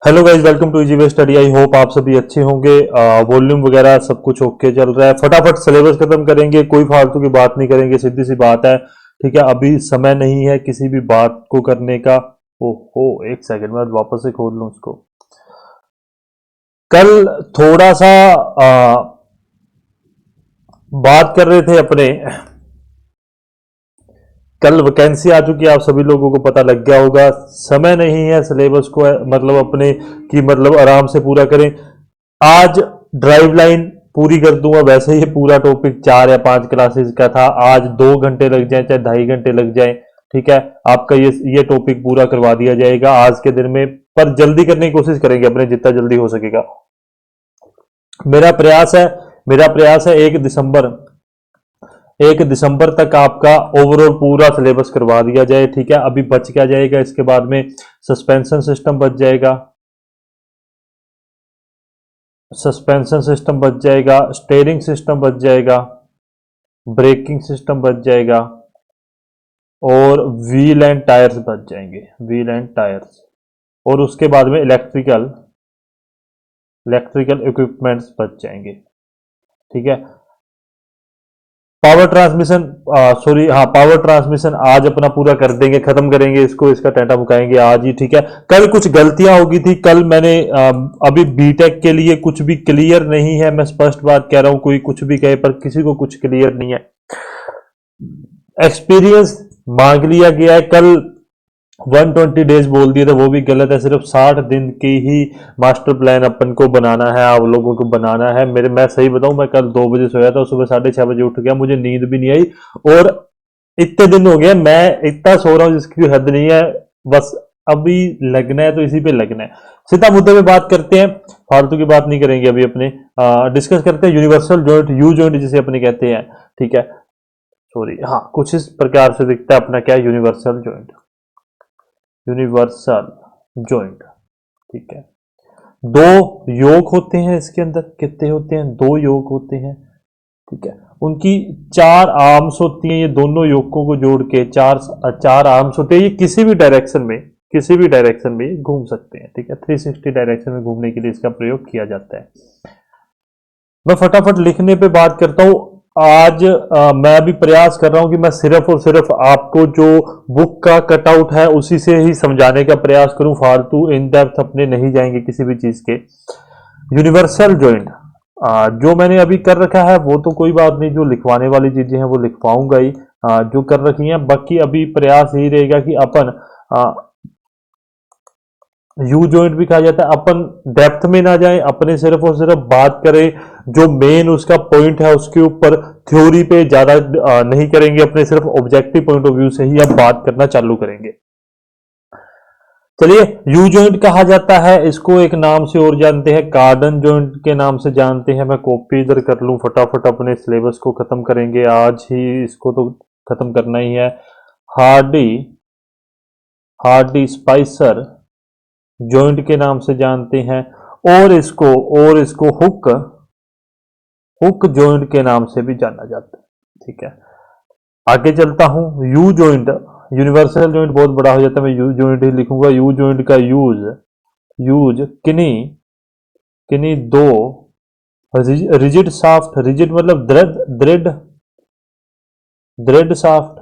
Hello guys, welcome to easy way study. I hope आप सभी अच्छे होंगे। वॉल्यूम वगैरह सब कुछ ओके चल रहा है। फटाफट सिलेबस खत्म करेंगे, कोई फालतू की बात नहीं करेंगे, सीधी सी बात है। ठीक है, अभी समय नहीं है किसी भी बात को करने का। ओहो, एक सेकंड में वापस से खोल लूं उसको। कल थोड़ा सा बात कर रहे थे अपने। कल वैकेंसी आ चुकी है, आप सभी लोगों को पता लग गया होगा। समय नहीं है सिलेबस को मतलब अपने की मतलब आराम से पूरा करें। आज ड्राइव लाइन पूरी कर दूंगा। वैसे ही पूरा टॉपिक 4 या 5 क्लासेस का था। आज 2 घंटे लग जाए चाहे 2.5 घंटे लग जाए, ठीक है, आपका ये टॉपिक पूरा करवा दिया जाएगा आज के दिन में। पर जल्दी करने की कोशिश करेंगे अपने, जितना जल्दी हो सकेगा। मेरा प्रयास है मेरा प्रयास है 1 दिसंबर तक आपका ओवरऑल पूरा सिलेबस करवा दिया जाए। ठीक है, अभी बच क्या जाएगा इसके बाद में? सस्पेंशन सिस्टम बच जाएगा, स्टेयरिंग सिस्टम बच जाएगा, ब्रेकिंग सिस्टम बच जाएगा, और व्हील एंड टायर्स बच जाएंगे, व्हील एंड टायर्स। और उसके बाद में इलेक्ट्रिकल इक्विपमेंट्स बच जाएंगे। ठीक है, पावर ट्रांसमिशन, सॉरी, हाँ, पावर ट्रांसमिशन आज अपना पूरा कर देंगे, खत्म करेंगे इसको, इसका टेंटा मुकाएंगे आज ही। ठीक है, कल कुछ गलतियां होगी थी। कल मैंने अभी बीटेक के लिए कुछ भी क्लियर नहीं है, मैं स्पष्ट बात कह रहा हूं। कोई कुछ भी कहे पर किसी को कुछ क्लियर नहीं है। एक्सपीरियंस मांग लिया गया है। कल 120 डेज बोल दिए थे, वो भी गलत है। सिर्फ 60 दिन की ही मास्टर प्लान अपन को बनाना है, आप लोगों को बनाना है। मैं सही बताऊं, मैं कल 2 बजे सोया था, सुबह 6:30 बजे उठ गया, मुझे नींद भी नहीं आई। और इतने दिन हो गए मैं इतना सो रहा हूं जिसकी हद नहीं है। बस अभी लगना है तो इसी पे लगना है। सीधा मुद्दे पे बात करते हैं, फालतू की बात नहीं करेंगे अभी अपने। डिस्कस करते हैं यूनिवर्सल जॉइंट, यू जॉइंट जिसे अपने कहते हैं। ठीक है, सॉरी, हाँ, कुछ इस प्रकार से दिखता है अपना क्या, यूनिवर्सल जॉइंट। ठीक है, 2 योग होते हैं इसके अंदर। कितने होते हैं? 2 योग होते हैं। ठीक है, उनकी 4 आर्म्स होती हैं। ये दोनों योगों को जोड़ के चार चार आर्म्स होते हैं। ये किसी भी डायरेक्शन में घूम सकते हैं। ठीक है, 360 डायरेक्शन में घूमने के लिए इसका प्रयोग किया जाता है। मैं फटाफट लिखने पे बात करता हूं। आज मैं अभी प्रयास कर रहा हूं कि मैं सिर्फ और सिर्फ आपको जो बुक का कटआउट है उसी से ही समझाने का प्रयास करूं। फालतू इन डेप्थ अपने नहीं जाएंगे किसी भी चीज के। यूनिवर्सल जॉइंट जो मैंने अभी कर रखा है वो तो कोई बात नहीं, जो लिखवाने वाली चीजें हैं वो लिखवाऊंगा ही, जो कर रखी हैं। बाकी अभी प्रयास यही रहेगा कि अपन यू जॉइंट भी कहा जाता है, अपन डेप्थ में ना जाए, अपने सिर्फ और सिर्फ बात करें जो मेन उसका पॉइंट है उसके ऊपर। थ्योरी पे ज्यादा नहीं करेंगे, अपने सिर्फ ऑब्जेक्टिव पॉइंट ऑफ व्यू से ही अब बात करना चालू करेंगे। चलिए, यू जॉइंट कहा जाता है इसको, एक नाम से और जानते हैं, कार्डन जॉइंट के नाम से जानते हैं। मैं कॉपी इधर कर लूं, फटाफट अपने सिलेबस को खत्म करेंगे आज ही, इसको तो खत्म करना ही है। हार्डी हार्डी स्पाइसर जॉइंट के नाम से जानते हैं। और इसको हुक हुक जॉइंट के नाम से भी जाना जाता है। ठीक है, आगे चलता हूं। यू जॉइंट, यूनिवर्सल जॉइंट बहुत बड़ा हो जाता है, मैं यू जॉइंट ही लिखूंगा। यू जॉइंट का यूज यूज किन्हीं किन्हीं दो रिजिड शाफ्ट, रिजिड मतलब दृढ़ दृढ़ शाफ्ट।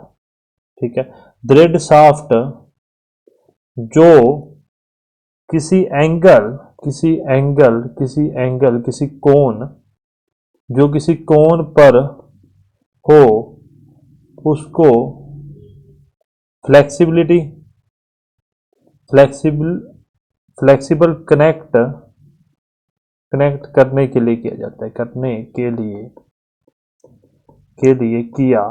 ठीक है, दृढ़ शाफ्ट जो किसी एंगल किसी कोण, जो किसी कोण पर हो, उसको फ्लेक्सिबिलिटी फ्लेक्सिबल फ्लेक्सिबल कनेक्ट करने के लिए किया जाता है, किया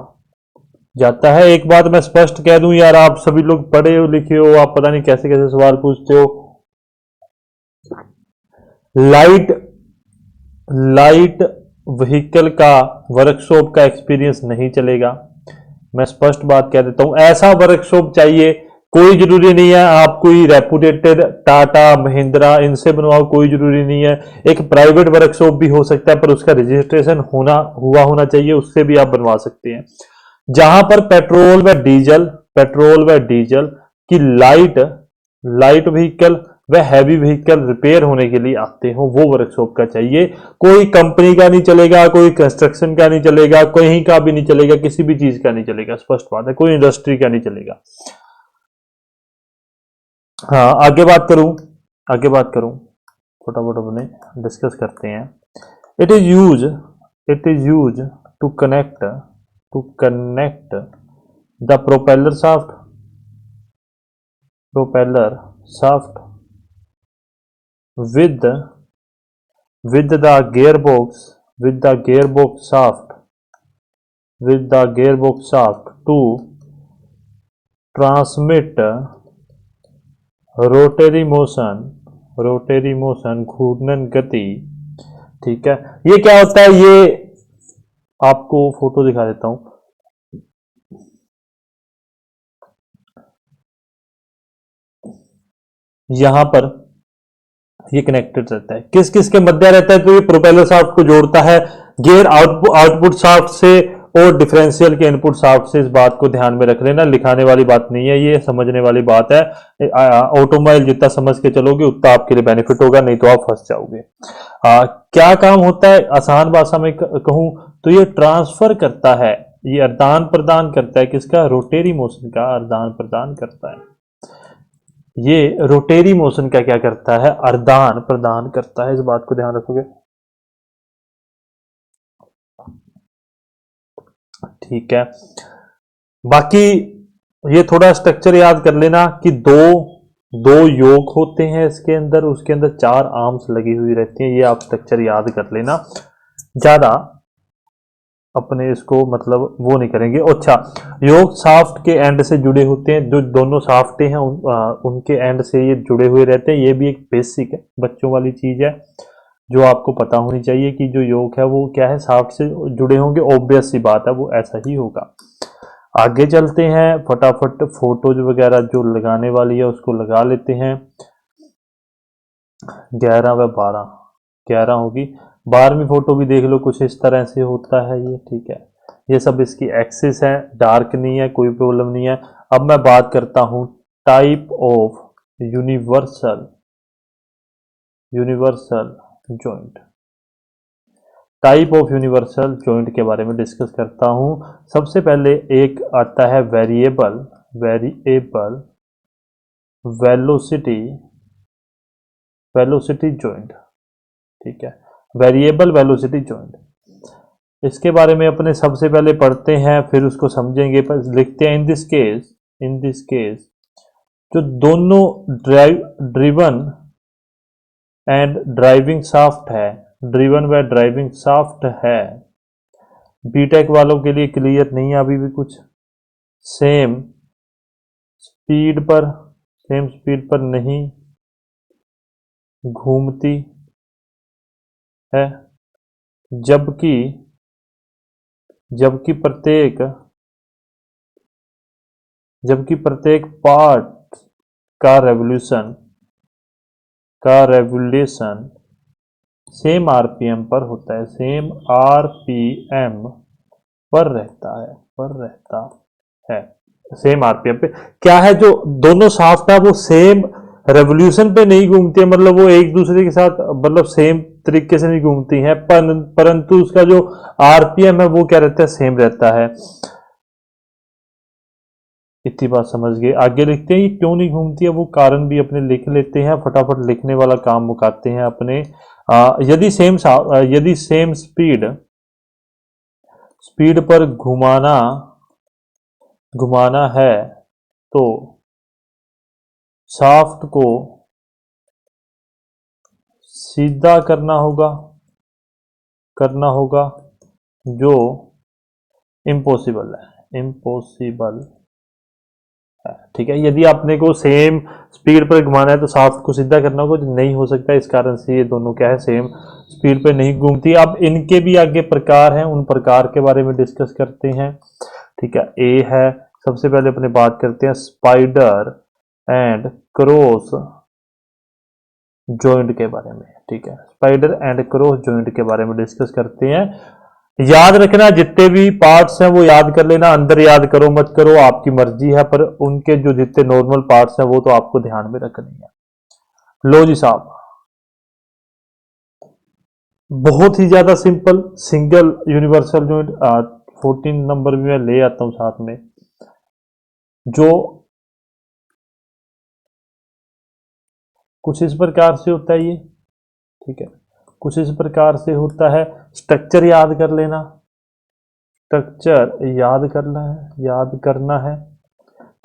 जाता है। एक बात मैं स्पष्ट कह दूं यार, आप सभी लोग पढ़े हो लिखे हो, आप पता नहीं कैसे कैसे सवाल पूछते हो। लाइट लाइट व्हीकल का वर्कशॉप का एक्सपीरियंस नहीं चलेगा। मैं स्पष्ट बात कह देता हूं, ऐसा वर्कशॉप चाहिए। कोई जरूरी नहीं है आप कोई रेपुटेटेड टाटा महिंद्रा इनसे बनवाओ, कोई जरूरी नहीं है। एक प्राइवेट वर्कशॉप भी हो सकता है पर उसका रजिस्ट्रेशन होना चाहिए, उससे भी आप बनवा सकते हैं। जहां पर पेट्रोल व डीजल की लाइट व्हीकल वह हैवी व्हीकल रिपेयर होने के लिए आते हो, वो वर्कशॉप का चाहिए। कोई कंपनी का नहीं चलेगा, कोई कंस्ट्रक्शन का नहीं चलेगा, कहीं का भी नहीं चलेगा, किसी भी चीज का नहीं चलेगा, स्पष्ट बात है, कोई इंडस्ट्री का नहीं चलेगा। हाँ, आगे बात करूं, फटाफट अपने डिस्कस करते हैं। It is use to connect the propeller shaft with with the gearbox shaft to transmit rotary motion घूर्णन गति। ठीक है, ये क्या होता है, ये आपको फोटो दिखा देता हूं। यहां पर ये कनेक्टेड रहता है, किस किस के मध्य रहता है, तो ये प्रोपेलर शाफ्ट को जोड़ता है गियर आउटपुट शाफ्ट से और डिफरेंशियल के इनपुट शाफ्ट से। इस बात को ध्यान में रख लेना, लिखाने वाली बात नहीं है, ये समझने वाली बात है। ऑटोमोबाइल जितना समझ के चलोगे उतना आपके लिए बेनिफिट होगा, नहीं तो आप फंस जाओगे। क्या काम होता है, आसान भाषा में कहूं तो ये ट्रांसफर करता है, ये आदान प्रदान करता है, किसका, रोटेरी मोशन का आदान प्रदान करता है। ये रोटेरी मोशन का क्या करता है, आदान प्रदान करता है, इस बात को ध्यान रखोगे। ठीक है, बाकी ये थोड़ा स्ट्रक्चर याद कर लेना कि दो योग होते हैं इसके अंदर, उसके अंदर 4 आर्म्स लगी हुई रहती हैं, ये आप स्ट्रक्चर याद कर लेना, ज्यादा अपने इसको मतलब वो नहीं करेंगे। अच्छा, योग शाफ्ट के एंड से जुड़े होते हैं, जो दोनों शाफ्टें हैं उनके एंड से ये जुड़े हुए रहते हैं। ये भी एक बेसिक है, बच्चों वाली चीज है जो आपको पता होनी चाहिए कि जो योग है वो क्या है, शाफ्ट से जुड़े होंगे, ऑब्वियस सी बात है, वो ऐसा ही होगा। आगे चलते हैं, फटाफट फोटोज वगैरह जो लगाने वाली है उसको लगा लेते हैं। 11 व 11 होगी, 12वीं फोटो भी देख लो, कुछ इस तरह से होता है ये। ठीक है, ये सब इसकी एक्सिस है, डार्क नहीं है, कोई प्रॉब्लम नहीं है। अब मैं बात करता हूं type of universal joint. Type of universal joint के बारे में डिस्कस करता हूं। सबसे पहले एक आता है वेरिएबल वेलोसिटी जॉइंट। ठीक है, वेरिएबल वेलोसिटी जॉइंट, इसके बारे में अपने सबसे पहले पढ़ते हैं, फिर उसको समझेंगे। पर लिखते हैं इन दिस केस जो दोनों ड्रिवन एंड ड्राइविंग शाफ्ट है, ड्रिवन व ड्राइविंग शाफ्ट है, बीटेक वालों के लिए क्लियर नहीं है अभी भी कुछ, सेम स्पीड पर नहीं घूमती है, जबकि प्रत्येक पार्ट का रेवोल्यूशन सेम आरपीएम पर होता है, सेम आरपीएम पर रहता है सेम आरपीएम पे। क्या है, जो दोनों शाफ्ट है वो सेम रेवोल्यूशन पे नहीं घूमती है, मतलब वो एक दूसरे के साथ मतलब सेम तरीके से नहीं घूमती हैं, परंतु उसका जो आरपीएम है वो क्या रहता है, सेम रहता है। इतनी बात समझ गए। आगे लिखते हैं ये क्यों नहीं घूमती है, वो कारण भी अपने लिख लेते हैं, फटाफट लिखने वाला काम मुकाते हैं अपने। यदि सेम स्पीड पर घुमाना है तो शाफ्ट को सीधा करना होगा जो इम्पॉसिबल है। ठीक है, यदि आपने को सेम स्पीड पर घुमाना है तो शाफ्ट को सीधा करना होगा, जो नहीं हो सकता, इस कारण से ये दोनों क्या है, सेम स्पीड पर नहीं घूमती। अब इनके भी आगे प्रकार हैं, उन प्रकार के बारे में डिस्कस करते हैं। ठीक है, ए है, सबसे पहले अपने बात करते हैं स्पाइडर एंड क्रॉस जॉइंट के बारे में। ठीक है, स्पाइडर एंड क्रॉस जॉइंट के बारे में डिस्कस करते हैं। याद रखना, जितने भी पार्ट्स हैं वो याद कर लेना, अंदर याद करो मत करो आपकी मर्जी है, पर उनके जो जितने नॉर्मल पार्ट्स हैं वो तो आपको ध्यान में रखनी है। लो जी साहब, बहुत ही ज्यादा simple, single universal joint. 14 number भी मैं ले आता हूं साथ में, जो कुछ इस प्रकार से होता है ये। ठीक है, कुछ इस प्रकार से होता है। स्ट्रक्चर याद कर लेना, स्ट्रक्चर याद करना है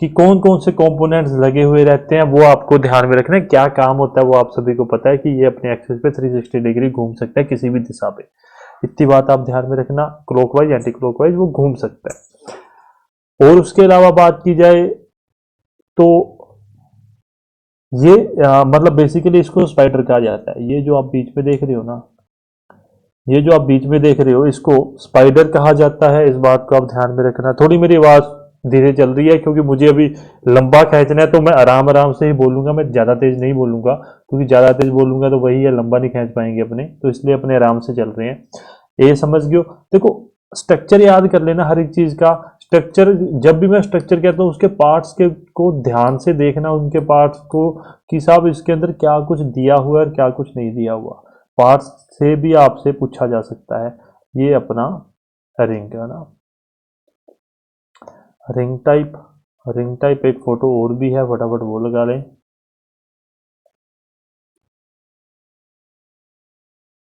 कि कौन कौन से कंपोनेंट्स लगे हुए रहते हैं, वो आपको ध्यान में रखना है। क्या काम होता है वो आप सभी को पता है कि ये अपने एक्सिस पे 360 डिग्री घूम सकता है किसी भी दिशा पे। इतनी बात आप ध्यान में रखना, क्लॉकवाइज एंटी क्लॉकवाइज वो घूम सकता है। और उसके अलावा बात की जाए तो ये मतलब बेसिकली इसको स्पाइडर कहा जाता है। ये जो आप बीच में देख रहे हो ना, ये जो आप बीच में देख रहे हो, इसको स्पाइडर कहा जाता है। इस बात को आप ध्यान में रखना। थोड़ी मेरी आवाज धीरे चल रही है क्योंकि मुझे अभी लंबा खींचना है, तो मैं आराम आराम से ही बोलूंगा, मैं ज्यादा तेज नहीं बोलूंगा, क्योंकि ज्यादा तेज बोलूंगा तो वही है, लंबा नहीं खींच पाएंगे अपने, तो इसलिए अपने आराम से चल रहे हैं। ये समझ गयो। देखो, स्ट्रक्चर याद कर लेना हर एक चीज का। स्ट्रक्चर, जब भी मैं स्ट्रक्चर कहता हूँ उसके पार्ट्स के को ध्यान से देखना, उनके पार्ट्स को कि साहब इसके अंदर क्या कुछ दिया हुआ है और क्या कुछ नहीं दिया हुआ। पार्ट्स से भी आपसे पूछा जा सकता है। ये अपना रिंग है ना, रिंग टाइप। रिंग टाइप एक फोटो और भी है, फटाफट वो लगा लें।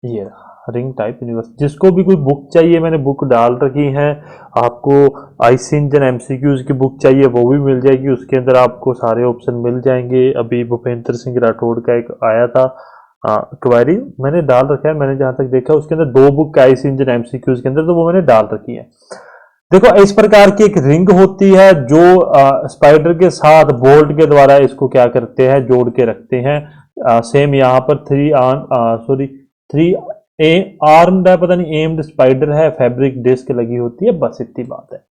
ये रिंग टाइप यूनिवर्स। जिसको भी कोई बुक चाहिए, मैंने बुक डाल रखी है आपको। आईसी इंजन एमसीक्यूज की बुक चाहिए वो भी मिल जाएगी, उसके अंदर आपको सारे ऑप्शन मिल जाएंगे। अभी भूपेंद्र सिंह राठौड़ का एक आया था क्वेरी, मैंने डाल रखा है। मैंने जहां तक देखा उसके अंदर 2 बुक आईसी इंजन एमसीक्यूज के अंदर, तो वो मैंने डाल रखी है। देखो, इस प्रकार की एक रिंग होती है जो स्पाइडर के साथ बोल्ट के द्वारा इसको क्या करते हैं, जोड़ के रखते हैं। सेम यहाँ पर 3 ए आर्म्ड है, पता नहीं एम्ड स्पाइडर है, फैब्रिक डिस्क लगी होती है, बस इतनी बात है।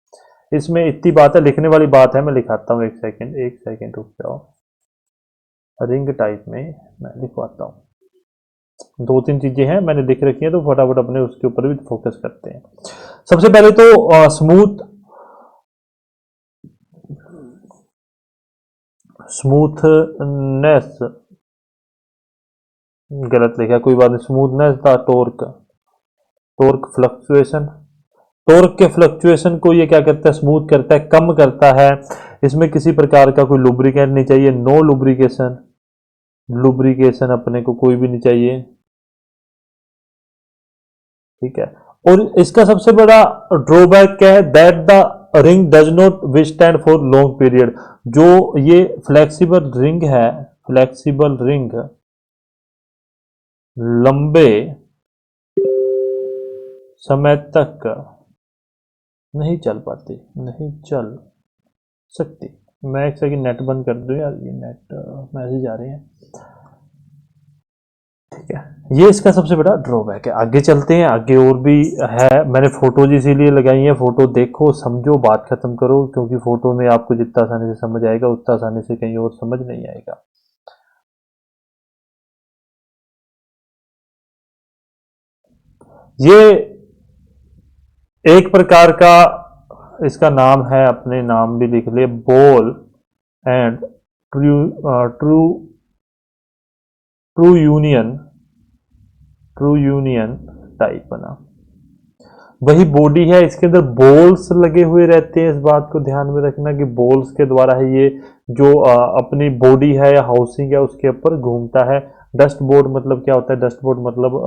इसमें इतनी बात है, लिखने वाली बात है। मैं लिखाता हूँ, एक सेकेंड रुक जाओ। रिंग टाइप में मैं लिखवाता हूँ। 2-3 चीजें हैं मैंने लिख रखी हैं, तो फटाफट अपने उसके ऊपर भी फोकस करते हैं। सबसे पहले तो स्मूथनेस, गलत लिखा, कोई बात नहीं। स्मूथनेस था टॉर्क, टॉर्क फ्लक्चुएशन। टॉर्क के फ्लक्चुएशन को ये क्या करता है, स्मूथ करता है, कम करता है। इसमें किसी प्रकार का कोई लुब्रिकेंट नहीं चाहिए, नो लुब्रिकेशन। लुब्रिकेशन अपने को कोई भी नहीं चाहिए, ठीक है। और इसका सबसे बड़ा ड्रॉबैक क्या है, that the ring does not withstand for long period. जो ये फ्लेक्सिबल रिंग है, फ्लेक्सिबल रिंग लंबे समय तक नहीं चल पाती, नहीं चल सकती। मैं एक सेकंड नेट बंद कर दूं यार, ये नेट मैसेज आ रहे हैं। ठीक है, ये इसका सबसे बड़ा ड्रॉबैक है। आगे चलते हैं, आगे और भी है। मैंने फोटोज इसीलिए लगाई है, फोटो देखो, समझो, बात खत्म करो, क्योंकि फोटो में आपको जितना आसानी से समझ आएगा उतना आसानी से कहीं और समझ नहीं आएगा। ये एक प्रकार का, इसका नाम है, अपने नाम भी लिख ले, ball and true true true union, true union type बना। वही बॉडी है, इसके अंदर बॉल्स लगे हुए रहते हैं। इस बात को ध्यान में रखना कि बॉल्स के द्वारा है ये जो अपनी बॉडी है या हाउसिंग है उसके ऊपर घूमता है। डस्ट बोर्ड मतलब क्या होता है, डस्ट बोर्ड मतलब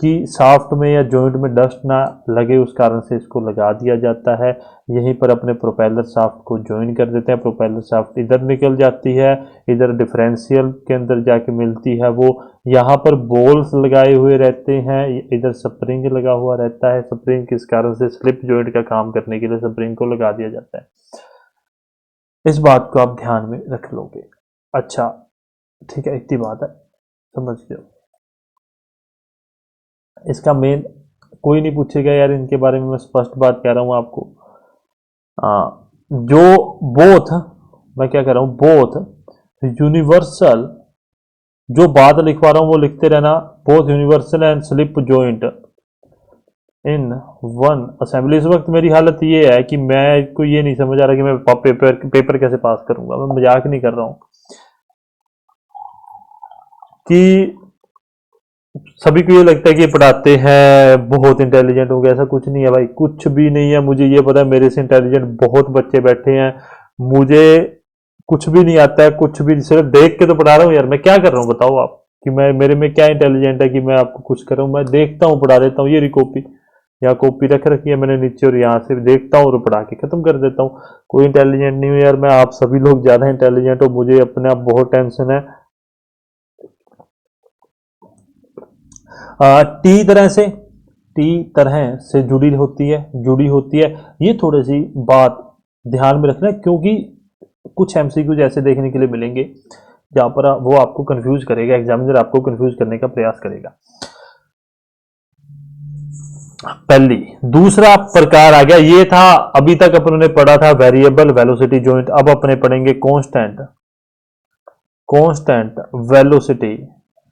कि शाफ्ट में या जॉइंट में डस्ट ना लगे, उस कारण से इसको लगा दिया जाता है। यहीं पर अपने प्रोपेलर शाफ्ट को ज्वाइन कर देते हैं। प्रोपेलर शाफ्ट इधर निकल जाती है, इधर डिफरेंशियल के अंदर जाके मिलती है वो। यहाँ पर बोल्स लगाए हुए रहते हैं, इधर स्प्रिंग लगा हुआ रहता है। स्प्रिंग किस कारण से, स्लिप जॉइंट का काम करने के लिए स्प्रिंग को लगा दिया जाता है। इस बात को आप ध्यान में रख लोगे। अच्छा, ठीक है, इतनी बात है, समझ गए। इसका मेन कोई नहीं पूछेगा यार इनके बारे में, मैं स्पष्ट बात कह रहा हूं आपको। जो बोथ, मैं क्या कह रहा हूं, बोथ यूनिवर्सल, जो बात लिखवा रहा हूं वो लिखते रहना। Both universal and slip joint in one assembly. इस वक्त मेरी हालत ये है कि मैं को ये नहीं समझ आ रहा कि मैं पेपर कैसे पास करूंगा। मैं मजाक नहीं कर रहा हूं। कि सभी को ये लगता है कि ये पढ़ाते हैं बहुत इंटेलिजेंट हो गया, ऐसा कुछ नहीं है भाई, कुछ भी नहीं है। मुझे ये पता है मेरे से इंटेलिजेंट बहुत बच्चे बैठे हैं, मुझे कुछ भी नहीं आता है, कुछ भी, सिर्फ देख के तो पढ़ा रहा हूँ यार। मैं क्या कर रहा हूँ बताओ आप, कि मैं मेरे में क्या इंटेलिजेंट है कि मैं आपको कुछ कर रहा हूँ? मैं देखता हूँ पढ़ा देता हूँ। ये रही कॉपी, या कॉपी रख रखी है मैंने नीचे, और यहाँ से देखता हूँ और पढ़ा के खत्म कर देता हूँ। कोई इंटेलिजेंट नहीं हूँ यार मैं, आप सभी लोग ज्यादा इंटेलिजेंट हो, मुझे अपने आप बहुत टेंशन है। टी तरह से जुड़ी होती है। ये थोड़ी सी बात ध्यान में रखना, क्योंकि कुछ एमसीक्यूज ऐसे देखने के लिए मिलेंगे जहां पर वो आपको कंफ्यूज करेगा, एग्जामिनर आपको कंफ्यूज करने का प्रयास करेगा। पहली, दूसरा प्रकार आ गया, ये था अभी तक अपन ने पढ़ा था वेरिएबल वेलोसिटी जॉइंट, अब अपने पढ़ेंगे कांस्टेंट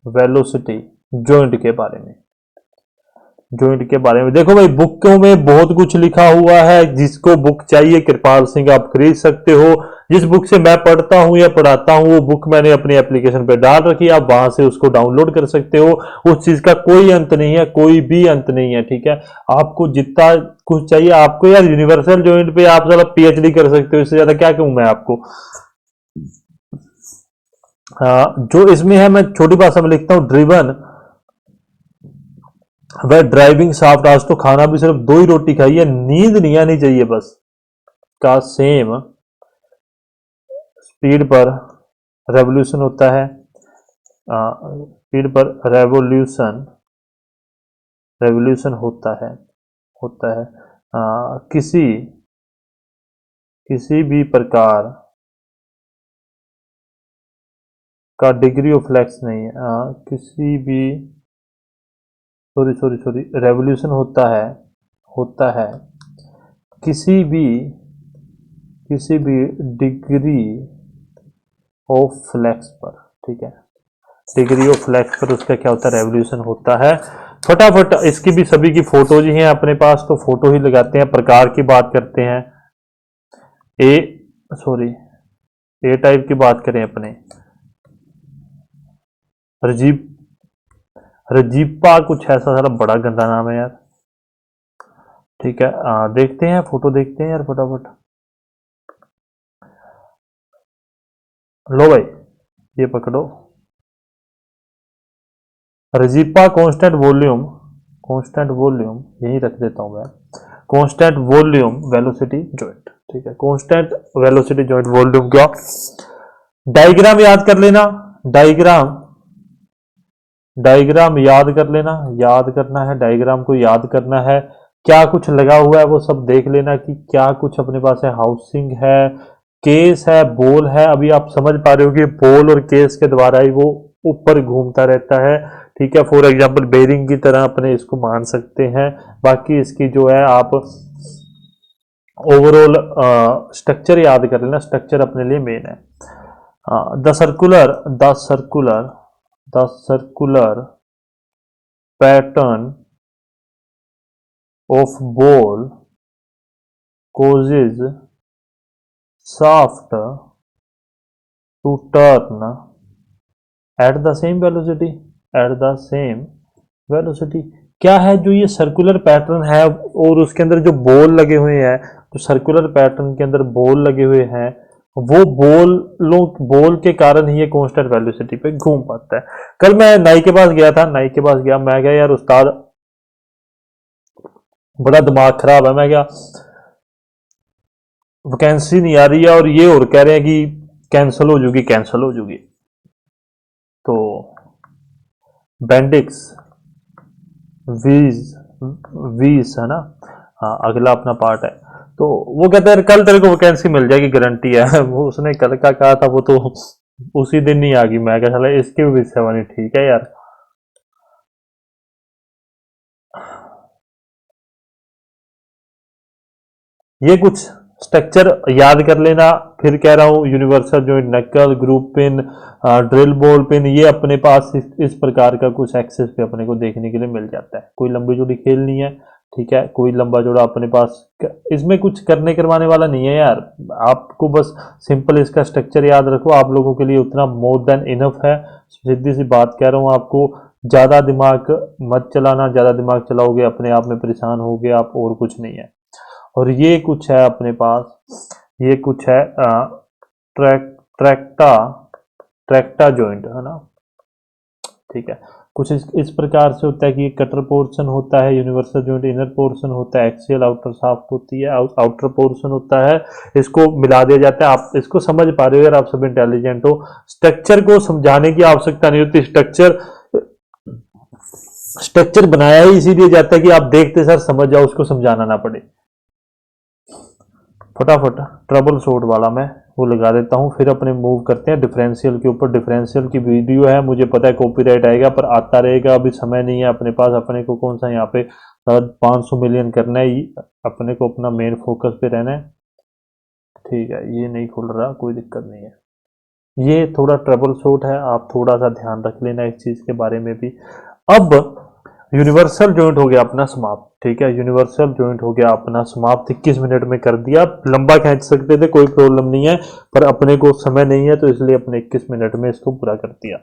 वेलोसिटी जॉइंट के बारे में। देखो भाई, बुकों में बहुत कुछ लिखा हुआ है, जिसको बुक चाहिए कृपाल सिंह आप खरीद सकते हो। जिस बुक से मैं पढ़ता हूं या पढ़ाता हूं वो बुक मैंने अपनी एप्लीकेशन पे डाल रखी है, आप वहां से उसको डाउनलोड कर सकते हो। उस चीज का कोई अंत नहीं है, कोई भी अंत नहीं है, ठीक है। आपको जितना कुछ चाहिए, आपको यार यूनिवर्सल जॉइंट पे आप ज्यादा पीएचडी कर सकते हो, इससे ज्यादा क्या कहूं मैं आपको। जो इसमें है, मैं छोटी भाषा में लिखता हूं, ड्रिवन वह ड्राइविंग शाफ्ट, आज तो खाना भी सिर्फ 2 ही रोटी खाई है, नींद नहीं आनी चाहिए बस, का सेम स्पीड पर रेवोल्यूशन होता है। स्पीड पर रेवोल्यूशन होता है। किसी भी प्रकार का डिग्री ऑफ फ्लेक्स नहीं है, किसी भी, सॉरी, रेवोल्यूशन होता है किसी भी डिग्री ऑफ फ्लेक्स पर, ठीक है। डिग्री ऑफ फ्लेक्स पर उसका क्या होता है, रेवोल्यूशन होता है। फटाफट इसकी भी सभी की फोटो जी हैं अपने पास, तो फोटो ही लगाते हैं। प्रकार की बात करते हैं, ए टाइप की बात करें अपने, रजीपा कुछ ऐसा, सारा बड़ा गंदा नाम है यार, ठीक है। देखते हैं फोटो, देखते हैं यार फटाफट। लो भाई, ये पकड़ो, रजीपा कांस्टेंट वॉल्यूम यही रख देता हूं मैं, कांस्टेंट वॉल्यूम वेलोसिटी जॉइंट, ठीक है। कांस्टेंट वेलोसिटी जॉइंट वॉल्यूम क्या, डायग्राम याद कर लेना, डायग्राम याद कर लेना, याद करना है, डायग्राम को याद करना है। क्या कुछ लगा हुआ है वो सब देख लेना कि क्या कुछ अपने पास है। हाउसिंग है, केस है, बॉल है। अभी आप समझ पा रहे हो कि बॉल और केस के द्वारा ही वो ऊपर घूमता रहता है, ठीक है। फॉर एग्जाम्पल बेरिंग की तरह अपने इसको मान सकते हैं। बाकी इसकी जो है आप ओवरऑल स्ट्रक्चर याद कर लेना, स्ट्रक्चर अपने लिए मेन है। The circular pattern of ball causes shaft to turn at the same velocity। क्या है जो ये सर्कुलर पैटर्न है, और उसके अंदर जो बॉल लगे हुए हैं, जो सर्कुलर पैटर्न के अंदर बॉल लगे हुए हैं, वो बॉल के कारण ही ये कांस्टेंट वेलोसिटी पे घूम पाता है। कल मैं नाई के पास गया, मैं गया यार उस्ताद बड़ा दिमाग खराब है, मैं क्या, वैकेंसी नहीं आ रही है, और ये और कह रहे हैं कि कैंसिल हो जाएगी। तो बेंडिक्स वीज है ना, हाँ अगला अपना पार्ट है। तो वो कहते हैं कल तेरे को वैकेंसी मिल जाएगी, गारंटी है। वो उसने कल का कहा था, वो तो उसी दिन नहीं आ गई। मैं क्या, चला इसकी भी भविष्यवाणी ठीक है यार। ये कुछ स्ट्रक्चर याद कर लेना। फिर कह रहा हूं, यूनिवर्सल जॉइंट, नक्कल, group pin, drill ball pin, ये अपने पास इस प्रकार का कुछ एक्सेस पे अपने को देखने के लिए मिल जाता है। कोई लंबी चौड़ी खेल नहीं है, ठीक है, कोई लंबा चौड़ा अपने पास, इसमें कुछ करने करवाने वाला नहीं है यार, आपको बस सिंपल इसका स्ट्रक्चर याद रखो, आप लोगों के लिए उतना मोर देन इनफ है। सीधी सी बात कह रहा हूँ आपको, ज़्यादा दिमाग मत चलाना, ज़्यादा दिमाग चलाओगे अपने आप में परेशान होगे आप, और कुछ नहीं है। और ये कुछ है अपने पास, ये कुछ है ट्रैक्टा ट्रैक्टा जॉइंट है ना, ठीक है। कुछ इस प्रकार से होता है कि कटर पोर्शन होता है, यूनिवर्सल जॉइंट इनर पोर्शन होता है, एक्सियल आउटर शाफ्ट होती है, आउटर पोर्शन होता है, इसको मिला दिया जाता है। आप इसको समझ पा रहे हो यार, आप सब इंटेलिजेंट हो, स्ट्रक्चर को समझाने की आवश्यकता नहीं होती, स्ट्रक्चर बनाया ही इसीलिए जाता है कि आप देखते सर समझ जाओ, उसको समझाना ना पड़े। फटाफट ट्रबल शूट वाला मैं वो लगा देता हूँ, फिर अपने मूव करते हैं डिफरेंशियल के ऊपर। डिफरेंशियल की वीडियो है, मुझे पता है कॉपीराइट आएगा, पर आता रहेगा, अभी समय नहीं है अपने पास, अपने को कौन सा यहाँ पे 500 मिलियन करना है, अपने को अपना मेन फोकस पे रहना है, ठीक है। ये नहीं खुल रहा, कोई दिक्कत नहीं है, ये थोड़ा ट्रबल शूट है, आप थोड़ा सा ध्यान रख लेना इस चीज़ के बारे में भी। अब यूनिवर्सल जॉइंट हो गया अपना समाप्त, ठीक है, यूनिवर्सल जॉइंट हो गया अपना समाप्त, 21 मिनट में कर दिया। लंबा खींच सकते थे, कोई प्रॉब्लम नहीं है, पर अपने को समय नहीं है तो इसलिए अपने 21 मिनट में इसको पूरा कर दिया।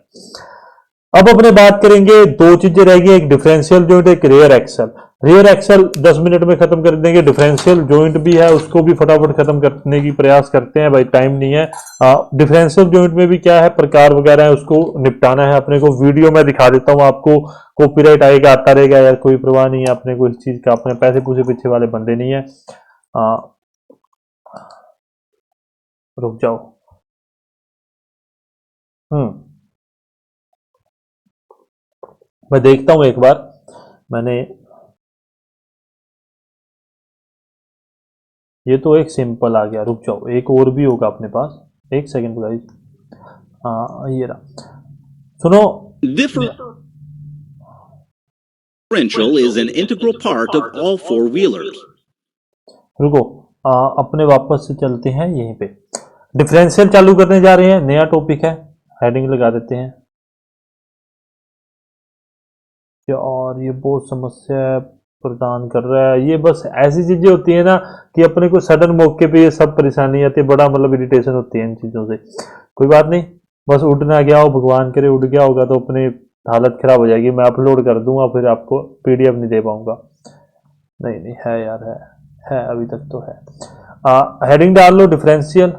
अब अपने बात करेंगे, दो चीजें रहेगी, एक डिफरेंशियल जॉइंट, एक rear axle. Rear axle 10 minute में खत्म कर देंगे, डिफरेंशियल जॉइंट भी है उसको भी फटाफट खत्म करने की प्रयास करते हैं भाई, टाइम नहीं है। डिफरेंशियल जॉइंट में भी क्या है, प्रकार वगैरह है, उसको निपटाना है अपने को, वीडियो में दिखा देता हूँ आपको, कॉपीराइट आएगा आता रहेगा यार, कोई परवाह नहीं है अपने को इस चीज का, अपने पैसे पूसे पीछे वाले बंदे नहीं है। रुक जाओ, मैं देखता हूं एक बार, मैंने ये तो एक सिंपल आ गया, रुक जाओ एक और भी होगा अपने पास, एक सेकंड गाइस। हाँ ये रहा, सुनो। Differential is an integral part of all four-wheelers. रुको, अपने वापस से चलते हैं यहीं पे, डिफरेंशियल चालू करने जा रहे हैं, नया टॉपिक है, हेडिंग लगा देते हैं। और ये बहुत समस्या प्रदान कर रहा है, ये बस ऐसी चीजें होती है ना कि अपने को सडन मौके पे ये सब परेशानी आती है, बड़ा मतलब इरिटेशन होती है इन चीजों से। कोई बात नहीं, बस उड़ ना गया हो, भगवान करे उड़ गया होगा तो अपने हालत खराब हो जाएगी, मैं अपलोड कर दूंगा फिर आपको पीडीएफ नहीं दे पाऊंगा। नहीं नहीं है यार, है अभी तक तो है। हेडिंग डाल लो डिफरेंशियल,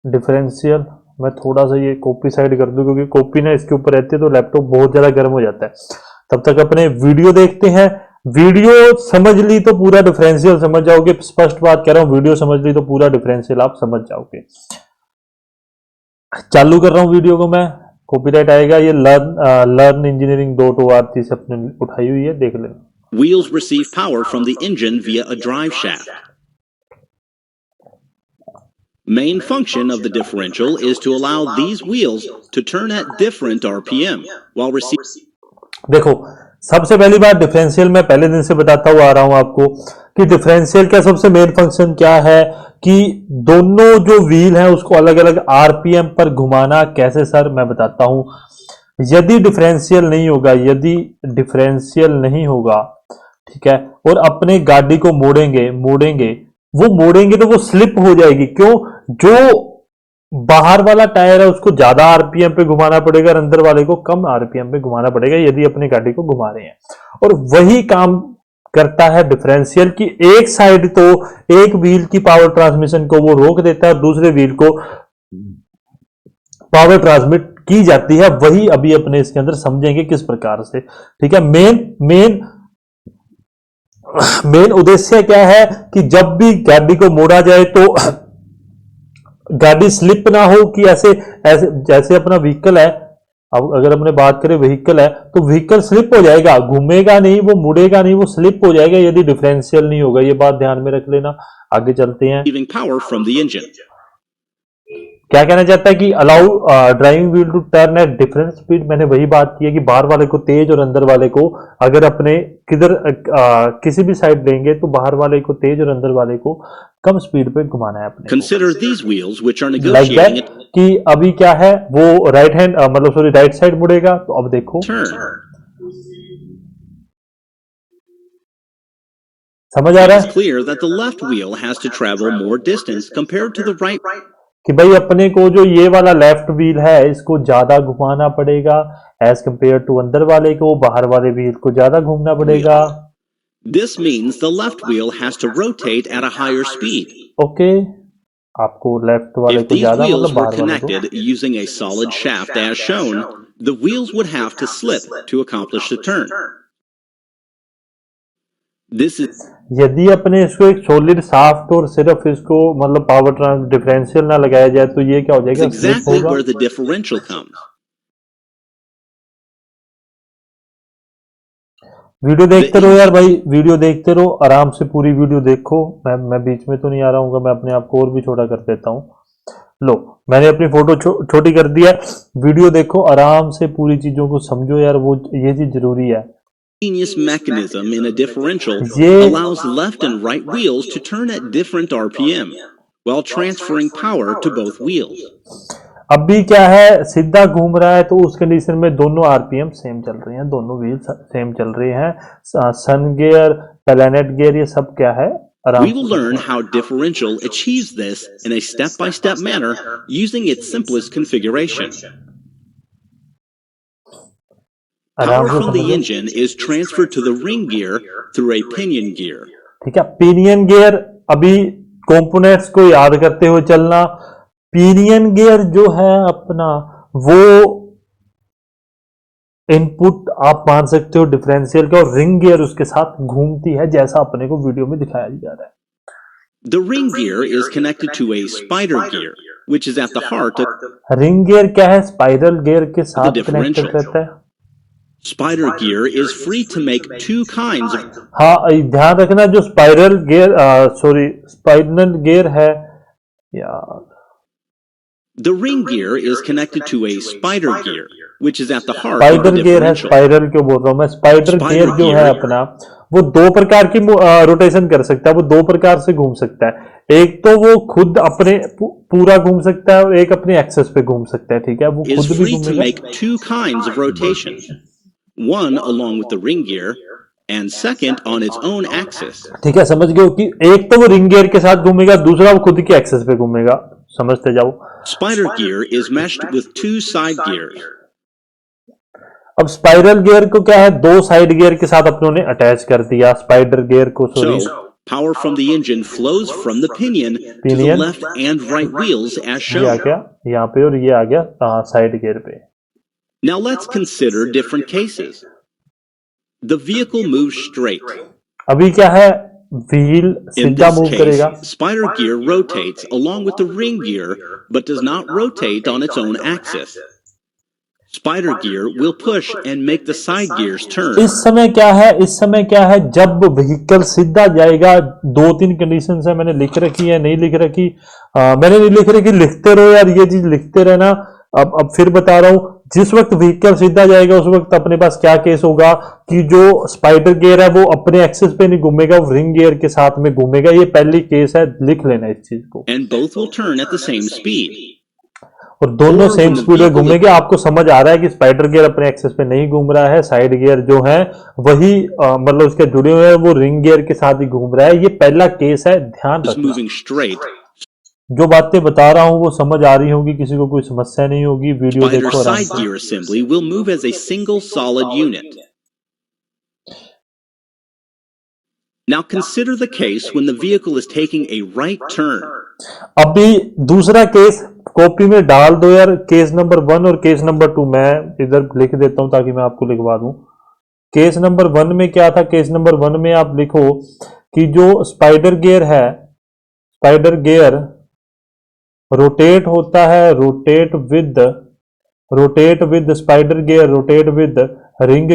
डिफरेंशियल। मैं थोड़ा सा ये कॉपी साइड कर दूं, क्योंकि कॉपी ना इसके ऊपर रहती है तो लैपटॉप बहुत ज्यादा गर्म हो जाता है। तब तक अपने वीडियो देखते हैं, वीडियो समझ ली तो पूरा डिफरेंशियल समझ जाओगे, स्पष्ट बात कह रहा हूं, वीडियो समझ ली तो पूरा डिफरेंशियल आप समझ जाओगे। चालू कर रहा हूं वीडियो को मैं, कॉपीराइट आएगा, ये लर्न इंजीनियरिंग .org से अपने उठाई हुई है, देख लेना। Wheels receive power from the engine via a drive shaft. Main function of the differential is to allow these wheels to turn at different RPM while receiving. देखो, सबसे पहली बात डिफरेंशियल मैं पहले दिन से बताता हुआ आ रहा हूं आपको कि डिफरेंशियल का सबसे मेन फंक्शन क्या है, कि दोनों जो व्हील है उसको अलग अलग आरपीएम पर घुमाना। कैसे सर, मैं बताता हूं। यदि डिफरेंशियल नहीं होगा, यदि डिफरेंशियल नहीं होगा, ठीक है, और अपने गाड़ी को मोड़ेंगे तो वो स्लिप हो जाएगी। क्यों? जो बाहर वाला टायर है उसको ज्यादा आरपीएम पे घुमाना पड़ेगा और अंदर वाले को कम आरपीएम पे घुमाना पड़ेगा, यदि अपनी गाड़ी को घुमा रहे हैं। और वही काम करता है डिफरेंशियल की, एक साइड तो एक व्हील की पावर ट्रांसमिशन को वो रोक देता है, दूसरे व्हील को पावर ट्रांसमिट की जाती है। वही अभी अपने इसके अंदर समझेंगे किस प्रकार से, ठीक है। मेन उद्देश्य क्या है कि जब भी गाड़ी को मोड़ा जाए तो गाड़ी स्लिप ना हो, कि ऐसे ऐसे जैसे अपना व्हीकल है, अब अगर अपने बात करें व्हीकल है तो व्हीकल स्लिप हो जाएगा, घूमेगा नहीं, वो मुड़ेगा नहीं, वो स्लिप हो जाएगा यदि डिफरेंशियल नहीं होगा। ये बात ध्यान में रख लेना। आगे चलते हैं। power from the engine. क्या कहना चाहता है कि allow driving wheel to turn at different speed. मैंने वही बात की है कि बाहर वाले को तेज और अंदर वाले को, अगर अपने किसी भी साइड लेंगे तो बाहर वाले को तेज और अंदर वाले को कम स्पीड पे घुमाना है अपने। Consider these wheels which are like negotiating that कि अभी क्या है, वो राइट साइड मुड़ेगा, तो अब देखो turn. समझ आ रहा It's है clear that the left wheel has to travel more distance compared to the right. कि भाई अपने को जो ये वाला लेफ्ट व्हील है इसको ज्यादा घुमाना पड़ेगा एज कंपेयर टू अंदर वाले को, बाहर वाले व्हील को ज्यादा घूमना पड़ेगा। This means the left wheel has to rotate at a higher speed. Okay, आपको लेफ्ट वाले If को these ज्यादा wheels मतलब were बाहर वाले को। connected using a solid shaft as shown, the wheels would have to slip to accomplish the turn. This is यदि अपने इसको एक सॉलिड शाफ्ट और सिर्फ इसको मतलब पावर ट्रांस डिफरेंशियल ना लगाया जाए तो ये क्या हो जाएगा, स्लिप exactly होगा। where the differential comes. Video देखते रहो यार भाई, वीडियो देखते रहो, आराम से पूरी वीडियो देखो। मैं बीच में तो नहीं आ रहा हूँ, मैं अपने आप को और भी छोटा कर देता हूँ। लो, मैंने अपनी फोटो छोटी कर दिया। वीडियो देखो, आराम से पूरी चीजों को समझो यार, वो ये चीज जरूरी है। Ingenious mechanism in a differential ये allows left and right wheels to turn at different RPM while transferring power to both wheels. अब भी क्या है, सीधा घूम रहा है तो उस कंडीशन में दोनों आरपीएम सेम चल रहे हैं, दोनों व्हील सेम चल रहे हैं। सन गियर, प्लैनेट गियर, ये सब क्या है आराम We will learn how differential achieves this in a step-by-step manner using its simplest configuration. Power from the engine is transferred to the ring gear through a pinion gear. ठीक है, pinion gear, अभी components को याद करते हुए चलना। Pinion gear जो है अपना, वो इनपुट आप मान सकते हो डिफरेंशियल का, और रिंग गियर उसके साथ घूमती है जैसा अपने को वीडियो में दिखाया जा रहा है। The ring gear is connected to a spider gear, which is at the heart of ring gear क्या है, स्पाइरल गियर के साथ The कनेक्टेड differential. रहता है। spider gear is free to make two kinds of हाँ, ध्यान रखना, जो स्पाइरल गियर स्पाइरल गियर है यार, The ring gear is connected to a spider gear, which is at the heart of spider the gear है, differential. Spiral क्यों बोल रहा हूं मैं, स्पाइडर Spider गियर जो है gear. अपना, वो दो प्रकार की रोटेशन कर सकता है, वो दो प्रकार से घूम सकता है। एक तो वो खुद अपने पूरा घूम सकता है और एक अपने एक्सेस पे घूम सकता है, ठीक है, वो Is खुद भी free to घूमेगा। make two kinds of rotations, one along with the ring gear, and second on its own axis. ठीक है, समझ गए कि एक तो वो रिंग गियर के साथ घूमेगा, दूसरा वो खुद की एक्सेस पे घूमेगा। समझते जाओ। Spider gear is meshed with two side gears. अब स्पाइरल गियर को क्या है, दो साइड गियर के साथ अपनों ने अटैच कर दिया स्पाइडर गियर को, sorry. So, power from the engine flows from the pinion to the Pinion. left and right wheels as ये आ shown. गया यहाँ पे और ये आ गया साइड गियर पे। Now let's consider different cases. The vehicle moves straight. अभी क्या है, व्हील In सीधा this मूव case, करेगा। spider gear rotates along with the ring gear, but does not rotate on its own axis. Spider gear will push and make the side gears turn. इस समय क्या है, इस समय क्या है, जब व्हीकल सीधा जाएगा, दो तीन कंडीशन है, मैंने लिख रखी है, नहीं लिख रखी, मैंने नहीं लिख रखी, लिखते रहो यार, ये चीज लिखते रहना। अब फिर बता रहा हूं, जिस वक्त व्हीकल सीधा जाएगा उस वक्त अपने पास क्या केस होगा कि जो स्पाइडर गियर है वो अपने एक्सिस पे नहीं घूमेगा, वो रिंग गियर के साथ में घूमेगा। ये पहली केस है, लिख लेना इस चीज को। And both will turn at the same speed. और दोनों सेम स्पीड में घूमेंगे। आपको समझ आ रहा है कि स्पाइडर गियर अपने एक्सेस पे नहीं घूम रहा है, साइड गियर जो है वही मतलब उसके जुड़े हुए हैं, वो रिंग गियर के साथ ही घूम रहा है। ये पहला केस है, ध्यान Is रखना। moving straight. जो बातें बता रहा हूं वो समझ आ रही होगी, किसी को कोई समस्या नहीं होगी। वीडियो Spider देखो आराम side से। gear assembly will move as a single solid unit. Now consider the case when the vehicle is taking a right turn. अभी दूसरा केस कॉपी में डाल दो यार, केस नंबर 1 और केस नंबर 2 मैं इधर लिख देता हूं ताकि मैं आपको लिखवा दूं। केस नंबर 1 में क्या था, केस नंबर 1 में आप लिखो कि जो स्पाइडर गियर है, स्पाइडर गियर रोटेट होता है, rotate with spider gear, rotate with ring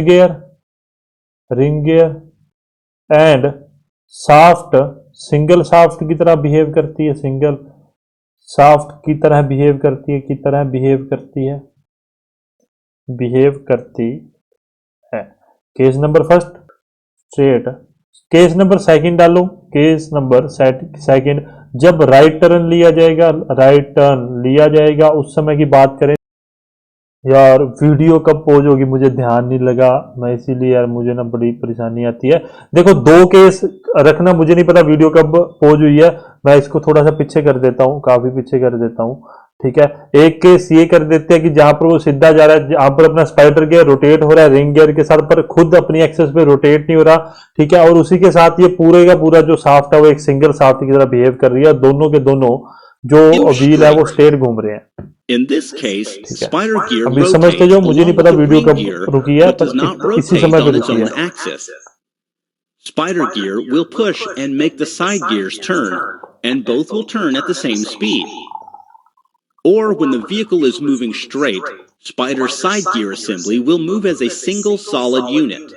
gear and shaft single shaft की तरह बिहेव करती है, सिंगल शाफ्ट की तरह बिहेव करती है। Case number first straight. Case number second डालो, केस नंबर सेकंड, जब राइट टर्न लिया जाएगा उस समय की बात करें यार वीडियो कब पॉज होगी मुझे ध्यान नहीं लगा, मैं इसीलिए यार मुझे ना बड़ी परेशानी आती है। देखो दो केस रखना, मुझे नहीं पता वीडियो कब पॉज हुई है। मैं इसको थोड़ा सा पीछे कर देता हूँ, काफी पीछे कर देता हूँ। ठीक है, एक केस ये कर देते हैं कि जहां पर वो सीधा जा रहा है, जहां पर अपना स्पाइडर गियर रोटेट हो रहा है रिंग गियर के साथ, पर खुद अपनी एक्सेस पे रोटेट नहीं हो रहा। ठीक है, और उसी के साथ ये पूरे का पूरा जो शाफ्ट है वो एक सिंगल शाफ्ट की तरह बिहेव कर रही है, दोनों के दोनों जो व्हील है वो स्ट्रेट घूम रहे हैं। In this case, spider gear अभी समझते rotates जाओ, मुझे नहीं along पता with the वीडियो ring कब gear, रुकी है, but does not पर इसी rotate समय पे on its रुकी own है। axis. Spider gear will push and make the side gears turn, and both will turn at the same speed. Or when the vehicle is moving straight, Spider's side gear assembly will move as a single solid unit.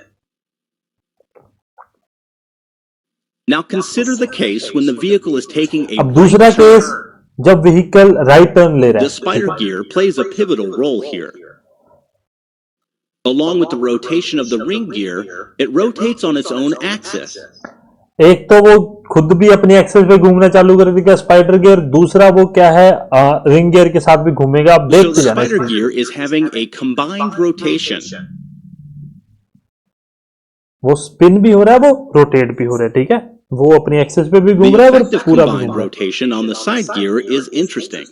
Now consider the case when the vehicle is taking a अब दूसरा right case turn. जब vehicle right turn ले रहा The है। spider gear plays a pivotal role here. Along with the rotation of the ring gear, it rotates on its own axis. एक तो वो खुद भी अपनी एक्सेस पे घूमना चालू कर देगा स्पाइडर गियर, दूसरा वो क्या है रिंग गियर के साथ भी घूमेगा। आप So देखते the जाना spider इसमें। gear is having a combined rotation. वो स्पिन भी हो रहा है, वो रोटेट भी हो रहा है। ठीक है, वो अपनी एक्सेस पे भी घूम The रहा है और effect of पूरा भी combined घूम रहा है। rotation on the side gear is interesting.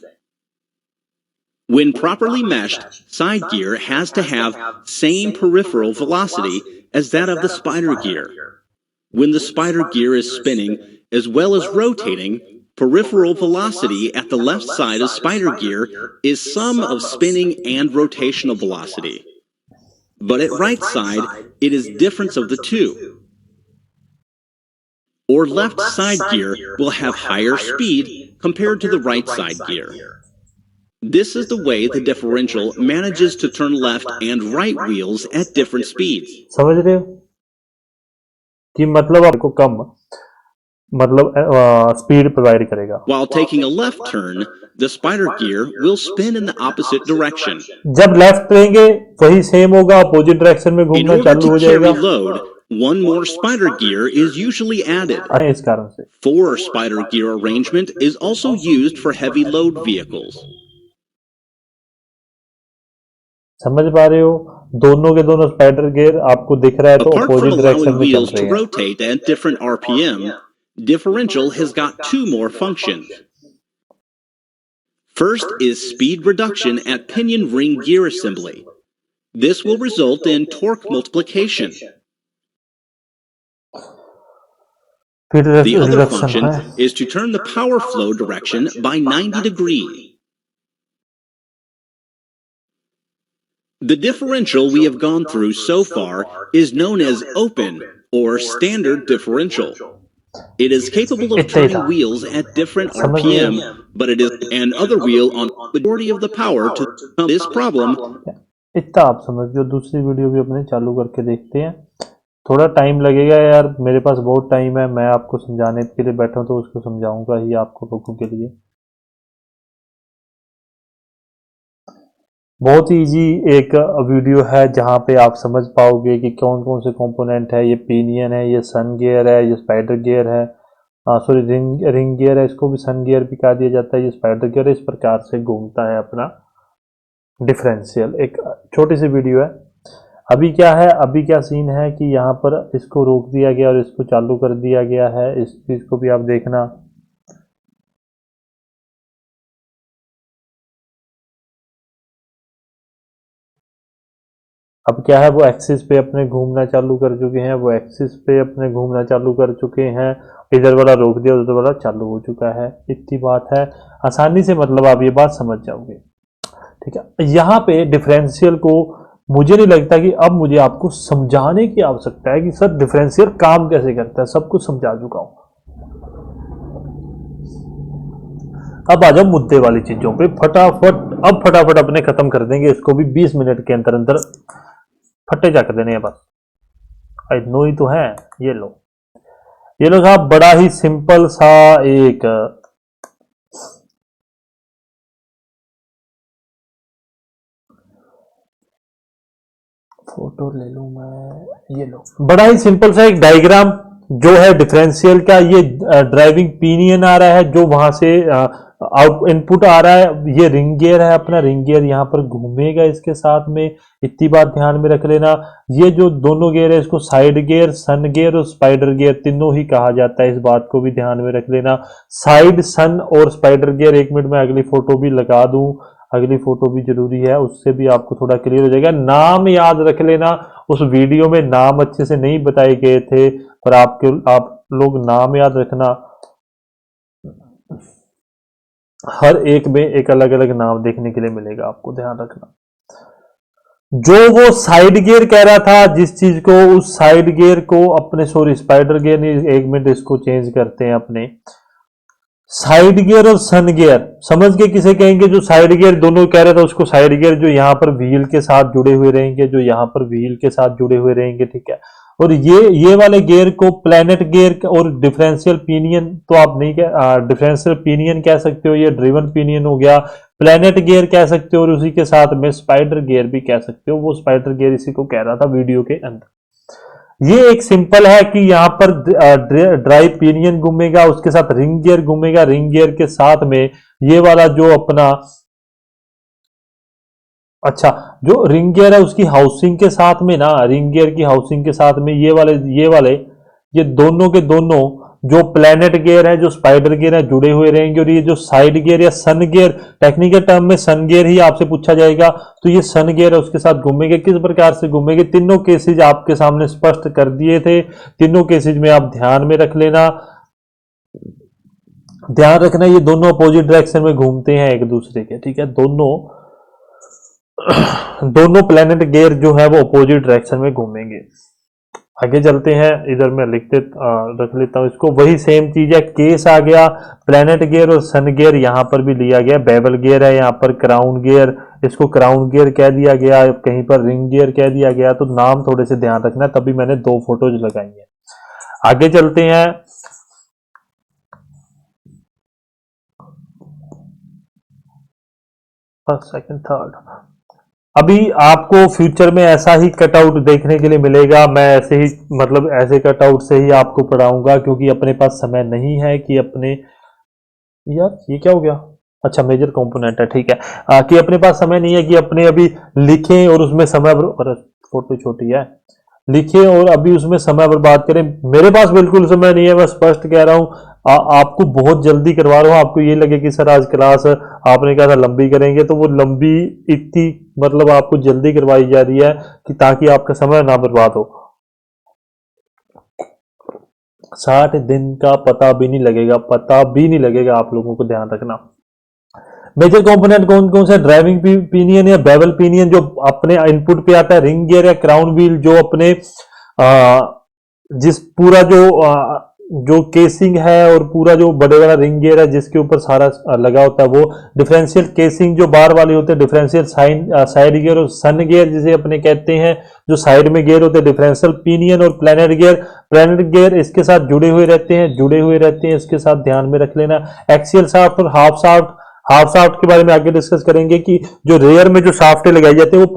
When properly meshed, side gear has to have same peripheral velocity as that of the spider gear. When the spider gear is spinning as well as rotating, peripheral velocity at the left side of spider gear is sum of spinning and rotational velocity. But at right side, it is difference of the two. Or left side gear will have higher speed compared to the right side gear. This is the way the differential manages to turn left and right wheels at different speeds. समझ रहे हो कि मतलब आपको कम मतलब speed provide करेगा। While taking a left turn, the spider gear will spin in the opposite direction. जब left लेंगे वही सेम होगा, अपोजिट डायरेक्शन में In घूमना order चालू to हो carry जाएगा। load, one more spider gear is usually added. इस कारण से Four spider gear arrangement is also used for heavy load vehicles. समझ पा रहे हो, दोनों के दोनों स्पाइडर गियर आपको दिख रहा है तो Apart from opposite direction allowing में चल wheels रहे to हैं। rotate at different RPM, differential has got two more functions. First is speed reduction at pinion ring gear assembly. This will result in torque multiplication. The other function is to turn the power flow direction by 90 degrees. The differential we have gone through so far is known as open or standard differential. It is capable of turning wheels at different RPM, but it is an other wheel on the majority of the power to solve this problem. इतना आप समझ लो, दूसरी video भी अपने चालू करके देखते हैं। थोड़ा टाइम लगेगा यार, मेरे पास बहुत टाइम है, मैं आपको समझाने के लिए बैठा हूं तो उसको समझाऊंगा ही आपको लोगों के लिए। बहुत ही इजी एक वीडियो है जहां पे आप समझ पाओगे कि कौन कौन से कंपोनेंट है। ये पिनियन है, ये सन गियर है, ये स्पाइडर गियर है, सॉरी रिंग गियर है, इसको भी सन गियर भी कहा दिया जाता है। ये स्पाइडर गियर है, इस प्रकार से घूमता है अपना डिफरेंशियल। एक छोटी सी वीडियो है। अभी क्या है, अभी क्या सीन है कि यहाँ पर इसको रोक दिया गया और इसको चालू कर दिया गया है। इस चीज को भी आप देखना। अब क्या है, वो एक्सिस पे अपने घूमना चालू कर चुके हैं, वो एक्सिस पे अपने घूमना चालू कर चुके हैं। इधर वाला रोक दिया, उधर वाला चालू हो चुका है। इतनी बात है, आसानी से मतलब आप ये बात समझ जाओगे। ठीक है, यहाँ पे डिफरेंशियल को मुझे नहीं लगता कि अब मुझे आपको समझाने की आवश्यकता है कि सर डिफरेंशियल काम कैसे करता है, सब कुछ समझा चुका हूं। अब आ जाओ मुद्दे वाली चीजों पे फटाफट। अब फटाफट अपने खत्म कर देंगे इसको भी 20 मिनट के अंदर अंदर फटे जाकर देने हैं बस। आई नो ही तो है। ये लो, ये लो साहब, बड़ा ही सिंपल सा एक फोटो ले लूं मैं। ये लो, बड़ा ही सिंपल सा एक डायग्राम जो है डिफरेंशियल का। ये ड्राइविंग पिनियन आ रहा है जो वहां से आउट इनपुट आ रहा है, ये रिंग गियर है अपना, रिंग गियर यहाँ पर घूमेगा इसके साथ में, इतनी बात ध्यान में रख लेना। ये जो दोनों गियर है इसको साइड गियर, सन गियर और स्पाइडर गियर तीनों ही कहा जाता है, इस बात को भी ध्यान में रख लेना। साइड, सन और स्पाइडर गियर, 1 मिनट में अगली फोटो भी लगा दूं, अगली फोटो भी जरूरी है, उससे भी आपको थोड़ा क्लियर हो जाएगा। नाम याद रख लेना, उस वीडियो में नाम अच्छे से नहीं बताए गए थे, पर आप लोग नाम याद रखना, हर एक में एक अलग अलग नाम देखने के लिए मिलेगा, आपको ध्यान रखना। जो वो साइड गियर कह रहा था जिस चीज को, उस साइड गियर को अपने, सॉरी स्पाइडर गियर नहीं, 1 मिनट इसको चेंज करते हैं अपने। साइड गियर और सन गियर समझ के किसे कहेंगे, जो साइड गियर दोनों कह रहा था उसको साइड गियर, जो यहाँ पर व्हील के साथ जुड़े हुए रहेंगे, जो यहाँ पर व्हील के साथ जुड़े हुए रहेंगे, ठीक है। और ये वाले गियर को प्लैनेट गियर और डिफरेंशियल पिनियन तो आप नहीं कह, डिफरेंशियल पिनियन कह सकते हो, ये ड्रिवन पिनियन हो गया, प्लैनेट गियर कह सकते हो, और उसी के साथ में स्पाइडर गियर भी कह सकते हो। वो स्पाइडर गियर इसी को कह रहा था वीडियो के अंदर। ये एक सिंपल है कि यहाँ पर ड्राई पिनियन घूमेगा, उसके साथ रिंग गियर घूमेगा, रिंग गियर के साथ में ये वाला जो अपना, अच्छा जो रिंग गियर है उसकी हाउसिंग के साथ में ना, रिंग गियर की हाउसिंग के साथ में ये दोनों के दोनों जो प्लैनेट गियर है, जो स्पाइडर गियर है, जुड़े हुए रहेंगे। और ये जो साइड गियर या सन गियर, टेक्निकल टर्म में सन गियर ही आपसे पूछा जाएगा, तो ये सन गियर है उसके साथ घूमेंगे। किस प्रकार से घूमेंगे, तीनों केसेज आपके सामने स्पष्ट कर दिए थे, तीनों केसेज में आप ध्यान में रख लेना। ध्यान रखना ये दोनों अपोजिट डायरेक्शन में घूमते हैं एक दूसरे के, ठीक है। दोनों प्लैनेट गियर जो है वो अपोजिट डायरेक्शन में घूमेंगे। आगे चलते हैं, इधर मैं रख लेता हूं इसको। वही सेम चीज है, केस आ गया, प्लैनेट गियर और सन गियर यहाँ पर भी लिया गया, बेबल गियर है यहाँ पर, क्राउन गियर, इसको क्राउन गियर कह दिया गया, कहीं पर रिंग गियर कह दिया गया, तो नाम थोड़े से ध्यान रखना, तभी मैंने 2 फोटोज लगाई है। आगे चलते हैं, फर्स्ट सेकंड थर्ड। अभी आपको फ्यूचर में ऐसा ही कटआउट देखने के लिए मिलेगा, मैं ऐसे ही मतलब ऐसे कटआउट से ही आपको पढ़ाऊंगा, क्योंकि अपने पास समय नहीं है कि अपने, यार ये क्या हो गया, अच्छा मेजर कंपोनेंट है, ठीक है, कि अपने पास समय नहीं है कि अपने अभी लिखें और उसमें समय, फोटो छोटी है, लिखें और अभी उसमें समय बर्बाद करें। मेरे पास बिल्कुल समय नहीं है, मैं स्पष्ट कह रहा हूं। आपको बहुत जल्दी करवा रहा हूं, आपको ये लगे कि सर आज क्लास आपने कहा था लंबी करेंगे, तो वो लंबी इतनी मतलब आपको जल्दी करवाई जा रही है कि ताकि आपका समय ना बर्बाद हो। 60 दिन का पता भी नहीं लगेगा आप लोगों को, ध्यान रखना। मेजर कंपोनेंट कौन कौन सा, ड्राइविंग पिनियन या बेवल पिनियन जो अपने इनपुट पे आता है, रिंग गियर या क्राउन व्हील जो अपने जिस पूरा जो केसिंग है और पूरा जो बड़े वाला रिंग गियर है जिसके ऊपर सारा लगा होता है, वो डिफरेंशियल केसिंग जो बार वाले होते हैं, डिफरेंशियल साइड गियर और सन गियर जिसे अपने कहते हैं, जो साइड में गियर होते हैं, डिफरेंशियल पिनियन और प्लैनेट गियर इसके साथ जुड़े हुए रहते हैं, इसके साथ ध्यान में रख लेना। एक्सियल शाफ्ट और हाफ शाफ्ट के बारे में आगे डिस्कस करेंगे कि जो रेयर में जो शाफ्टें लगाई जाती है वो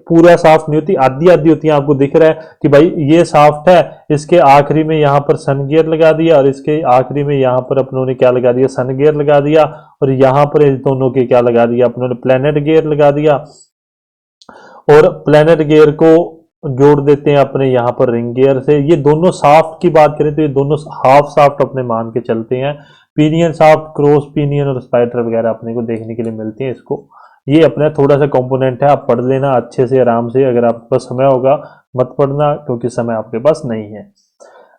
पूरा शाफ्ट नहीं होती, आधी होती है। आपको दिख रहा है कि भाई ये शाफ्ट है, इसके आखिरी में यहाँ पर सन गियर लगा दिया और इसके आखिरी में यहाँ पर अपनों ने क्या लगा दिया, सन गियर लगा दिया, और यहाँ पर इस दोनों के क्या लगा दिया, अपनों ने प्लैनेट गियर लगा दिया, और प्लैनेट गियर को जोड़ देते हैं अपने यहाँ पर रिंग गियर से। ये दोनों शाफ्ट की बात करें तो ये दोनों हाफ शाफ्ट अपने मान के चलते हैं। पिनियन शाफ्ट, क्रॉस पिनियन और स्पाइडर वगैरह अपने को देखने के लिए मिलती हैं। इसको ये अपना थोड़ा सा कंपोनेंट है, आप पढ़ लेना अच्छे से आराम से, अगर आपके पास समय होगा, मत पढ़ना क्योंकि समय आपके पास नहीं है।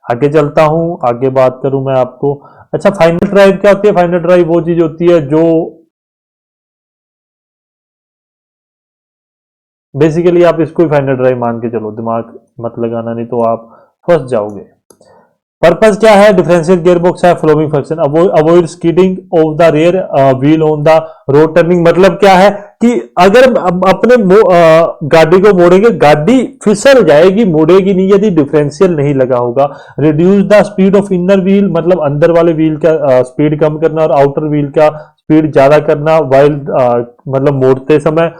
आगे चलता हूं, आगे बात करूं मैं आपको। अच्छा, फाइनल ड्राइव क्या होती है? फाइनल ड्राइव वो चीज होती है जो बेसिकली आप इसको ही फाइनल ड्राइव मान के चलो, दिमाग मत लगाना नहीं तो आप फंस जाओगे। पर्पस क्या है? डिफरेंशियल गियरबॉक्स है, flowing function, avoid skidding of the rear wheel on the road turning. मतलब क्या है कि अगर अपने गाड़ी को मोड़ेंगे, गाड़ी फिसल जाएगी, मुड़ेगी नहीं यदि डिफरेंशियल नहीं लगा होगा। Reduce the speed of inner wheel, मतलब अंदर वाले व्हील का स्पीड कम करना और आउटर व्हील का स्पीड ज्यादा करना वाइल मतलब मोड़ते समय।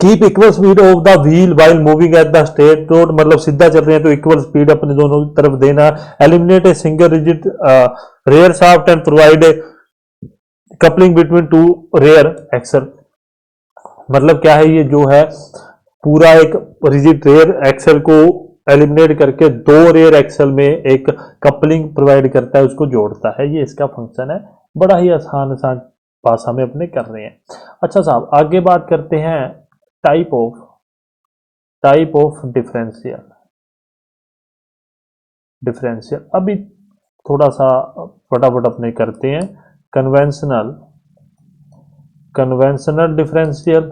Keep equal speed of the wheel while moving at the straight road, मतलब सीधा चल रहे हैं तो इक्वल स्पीड अपने दोनों तरफ देना। Eliminate a single rigid rear shaft and provide coupling between two rear axle, मतलब क्या है, ये जो है पूरा एक रिजिड रेयर एक्सल को एलिमिनेट करके दो रेयर एक्सल में एक कपलिंग प्रोवाइड करता है, उसको जोड़ता है। ये इसका फंक्शन है। बड़ा ही आसान आसान भाषा में अपने कर रहे हैं। अच्छा साहब, आगे बात करते हैं टाइप ऑफ डिफरेंशियल। अभी थोड़ा सा फटाफट अपने करते हैं। कन्वेंशनल डिफरेंशियल,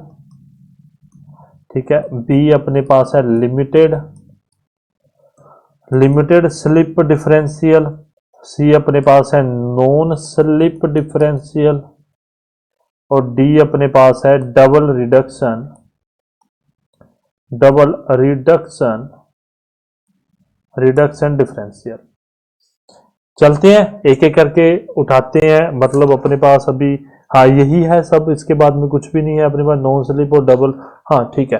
ठीक है। बी अपने पास है लिमिटेड स्लिप डिफरेंशियल। सी अपने पास है नॉन स्लिप डिफरेंशियल। और डी अपने पास है डबल रिडक्शन डिफरेंशियल। चलते हैं एक एक करके उठाते हैं। मतलब अपने पास अभी, हाँ यही है सब, इसके बाद में कुछ भी नहीं है अपने पास, नॉन स्लिप और डबल। हाँ ठीक है।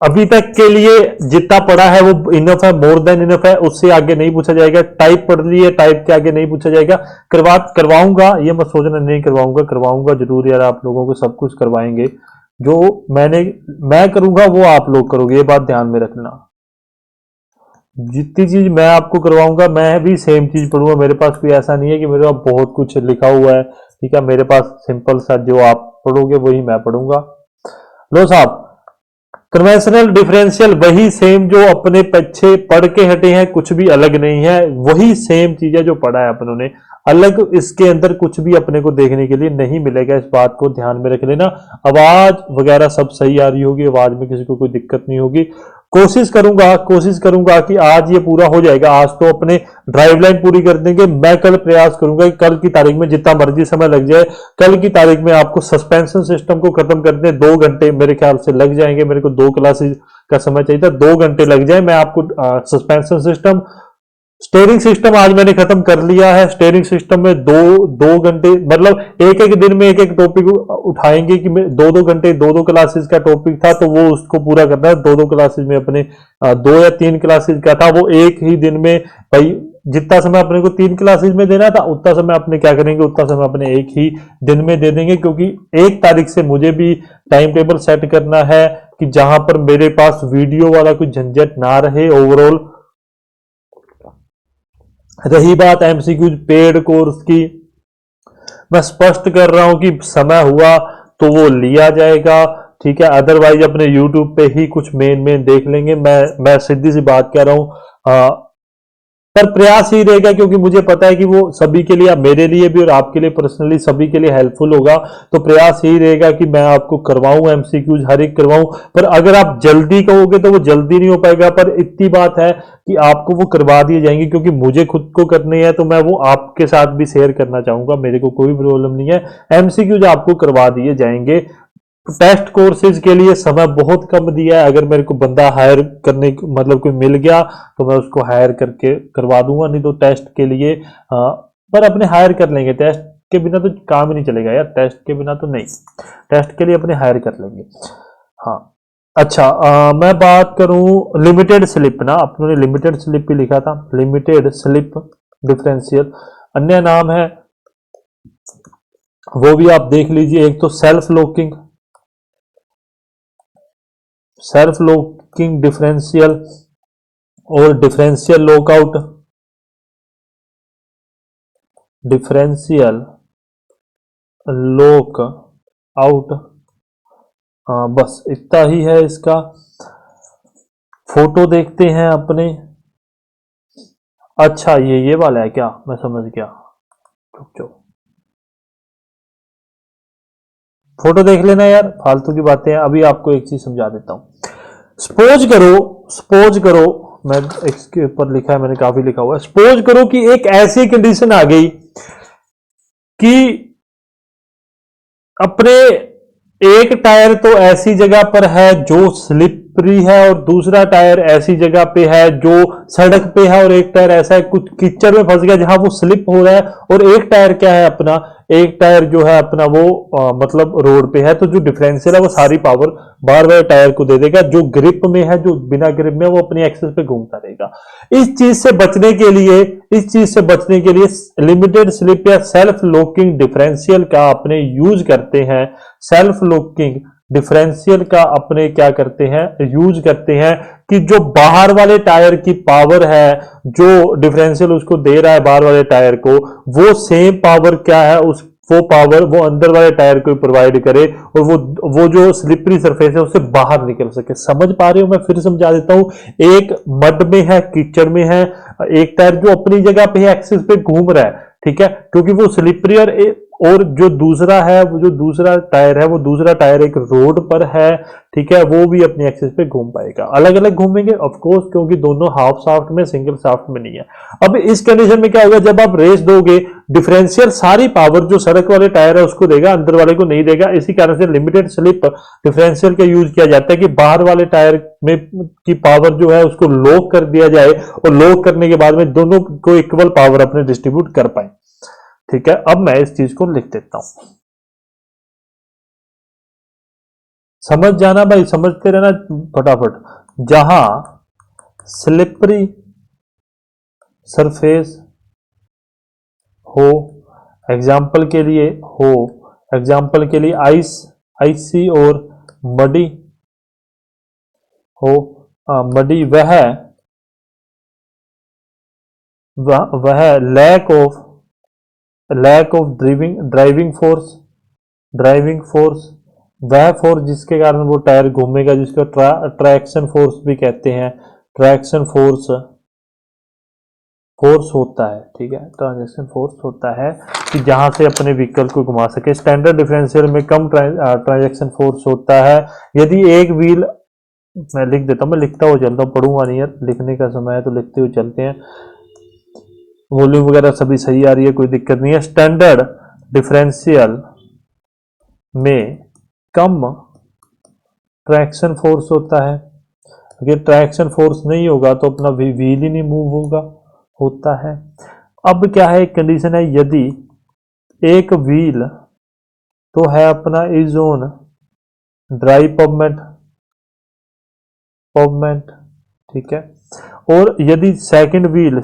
अभी तक के लिए जितना पढ़ा है वो इनफ है, मोर देन इनफ है, उससे आगे नहीं पूछा जाएगा। टाइप पढ़ लिए, टाइप के आगे नहीं पूछा जाएगा। करवाऊंगा, ये मत सोचना नहीं करवाऊंगा जरूर यार, आप लोगों को सब कुछ करवाएंगे। जो मैं करूंगा वो आप लोग करोगे, ये बात ध्यान में रखना। जितनी चीज मैं आपको करवाऊंगा मैं भी सेम चीज पढ़ूंगा। मेरे पास कोई ऐसा नहीं है कि मेरे पास बहुत कुछ लिखा हुआ है, ठीक है। मेरे पास सिंपल सा जो आप पढ़ोगे वही मैं पढ़ूंगा। लो साहब, कन्वेंशनल डिफरेंशियल वही सेम जो अपने पीछे पढ़ के हटे हैं, कुछ भी अलग नहीं है, वही सेम चीज है जो पढ़ा है अपनों ने। अलग इसके अंदर कुछ भी अपने को देखने के लिए नहीं मिलेगा, इस बात को ध्यान में रख लेना। आवाज वगैरह सब सही आ रही होगी, आवाज में किसी को कोई दिक्कत नहीं होगी। कोशिश करूंगा कि आज ये पूरा हो जाएगा। आज तो अपने ड्राइव लाइन पूरी कर देंगे। मैं कल प्रयास करूंगा कि कल की तारीख में जितना मर्जी समय लग जाए, कल की तारीख में आपको सस्पेंशन सिस्टम को खत्म करने 2 घंटे मेरे ख्याल से लग जाएंगे। मेरे को 2 क्लासेस का समय चाहिए था, 2 घंटे लग जाए। मैं आपको सस्पेंशन सिस्टम, स्टेयरिंग सिस्टम आज मैंने खत्म कर लिया है। स्टेयरिंग सिस्टम में दो घंटे, मतलब एक एक दिन में एक एक टॉपिक उठाएंगे कि 2 घंटे 2 क्लासेस का टॉपिक था, तो वो उसको पूरा करना है। 2 क्लासेस में अपने 2 या 3 क्लासेस का था, वो एक ही दिन में, भाई जितना समय अपने को 3 क्लासेस में देना था उतना समय अपने क्या करेंगे, उतना समय अपने एक ही दिन में दे देंगे। क्योंकि 1 तारीख से मुझे भी टाइम टेबल सेट करना है कि जहां पर मेरे पास वीडियो वाला कोई झंझट ना रहे ओवरऑल। रही बात एमसीक्यू पेड कोर्स की, मैं स्पष्ट कर रहा हूं कि समय हुआ तो वो लिया जाएगा, ठीक है। अदरवाइज अपने यूट्यूब पे ही कुछ मेन देख लेंगे। मैं सीधी सी बात कह रहा हूं, पर प्रयास ही रहेगा, क्योंकि मुझे पता है कि वो सभी के लिए, मेरे लिए भी और आपके लिए पर्सनली सभी के लिए हेल्पफुल होगा। तो प्रयास यही रहेगा कि मैं आपको करवाऊं, एमसीक्यूज हर एक करवाऊं। पर अगर आप जल्दी कहोगे तो वो जल्दी नहीं हो पाएगा। पर इतनी बात है कि आपको वो करवा दिए जाएंगे, क्योंकि मुझे खुद को करने हैं, तो मैं वो आपके साथ भी शेयर करना चाहूंगा। मेरे को कोई प्रॉब्लम नहीं है, एमसीक्यूज आपको करवा दिए जाएंगे। टेस्ट कोर्सेज के लिए समय बहुत कम दिया है। अगर मेरे को बंदा हायर करने, मतलब कोई मिल गया तो मैं उसको हायर करके करवा दूंगा, नहीं तो टेस्ट के लिए पर अपने हायर कर लेंगे। टेस्ट के बिना तो काम ही नहीं चलेगा यार, टेस्ट के बिना तो नहीं, टेस्ट के लिए अपने हायर कर लेंगे। हाँ अच्छा, मैं बात करूं लिमिटेड स्लिप ना, अपने लिमिटेड स्लिप भी लिखा था, लिमिटेड स्लिप डिफरेंशियल। अन्य नाम है वो भी आप देख लीजिए। एक तो सेल्फ लॉकिंग डिफरेंशियल और differential lockout, differential lock out. हाँ बस इतना ही है इसका। फोटो देखते हैं अपने। अच्छा ये वाला है क्या, मैं समझ गया। चुप फोटो देख लेना यार, फालतू की बातें हैं। अभी आपको एक चीज समझा देता हूं। सपोज करो, मैं इसके ऊपर लिखा है, मैंने काफी लिखा हुआ है। सपोज करो कि एक ऐसी कंडीशन आ गई कि अपने एक टायर तो ऐसी जगह पर है जो स्लिपरी है, और दूसरा टायर ऐसी जगह पे है जो सड़क पे है, और एक टायर ऐसा है कुछ कीचड़ में फंस गया जहां वो स्लिप हो रहा है, और एक टायर क्या है अपना एक टायर जो है अपना वो मतलब रोड पे है, तो जो डिफरेंशियल है वो सारी पावर बार बार टायर को दे देगा। जो ग्रिप में है, जो बिना ग्रिप में है, वो अपनी एक्सेस पे घूमता रहेगा। इस चीज से बचने के लिए लिमिटेड स्लिप या सेल्फ लॉकिंग डिफरेंशियल का अपने यूज करते हैं। सेल्फ लॉकिंग डिफरेंशियल का अपने क्या करते हैं, यूज करते हैं कि जो बाहर वाले टायर की पावर है, जो डिफरेंशियल उसको दे रहा है बाहर वाले टायर को, वो सेम पावर क्या है, उस वो पावर वो अंदर वाले टायर को प्रोवाइड करे, और वो जो स्लिपरी सरफेस है उससे बाहर निकल सके। समझ पा रहे हो? मैं फिर समझा देता हूं। एक मड में है, कीचड़ में है, एक टायर जो अपनी जगह पे है, एक्सिस पे घूम रहा है, ठीक है, क्योंकि वो स्लिपरी, और जो दूसरा है, वो जो दूसरा टायर है, वो दूसरा टायर एक रोड पर है, ठीक है, वो भी अपनी एक्सिस पे घूम पाएगा। अलग अलग घूमेंगे ऑफ कोर्स, क्योंकि दोनों हाफ शाफ्ट में, सिंगल शाफ्ट में नहीं है। अब इस कंडीशन में क्या होगा, जब आप रेस दोगे, डिफरेंशियल सारी पावर जो सड़क वाले टायर है उसको देगा, अंदर वाले को नहीं देगा। इसी कारण से लिमिटेड स्लिप डिफरेंशियल का यूज किया जाता है कि बाहर वाले टायर में की पावर जो है उसको लॉक कर दिया जाए, और लॉक करने के बाद में दोनों को इक्वल पावर अपने डिस्ट्रीब्यूट कर पाए। ठीक है, अब मैं इस चीज को लिख देता हूं। समझ जाना भाई, समझते रहना फटाफट। जहां स्लिपरी सरफेस हो, एग्जाम्पल के लिए हो, एग्जाम्पल के लिए आइसी और मडी हो, मडी, वह लैक ऑफ ड्राइविंग फोर्स, वह फोर्स जिसके कारण वो टायर घूमेगा, जिसको ट्रैक्शन फोर्स भी कहते हैं। ट्रैक्शन फोर्स होता है, ठीक है, ट्रांजैक्शन फोर्स होता है कि जहां से अपने व्हीकल को घुमा सके। स्टैंडर्ड डिफरेंशियल में कम ट्रांजैक्शन फोर्स होता है। यदि एक व्हील, मैं लिख देता हूं, मैं लिखता हुआ चलता हूँ, पढ़ूंगा नहीं यार, लिखने का समय है तो लिखते हुए चलते हैं। वॉल्यूम वगैरह सभी सही आ रही है, कोई दिक्कत नहीं है। स्टैंडर्ड डिफरेंशियल में कम ट्रैक्शन फोर्स होता है। अगर ट्रैक्शन फोर्स नहीं होगा तो अपना व्हील ही नहीं मूव होता है। अब क्या है, एक कंडीशन है, यदि एक व्हील तो है अपना इज ऑन ड्राई पवमेंट, ठीक है, और यदि second wheel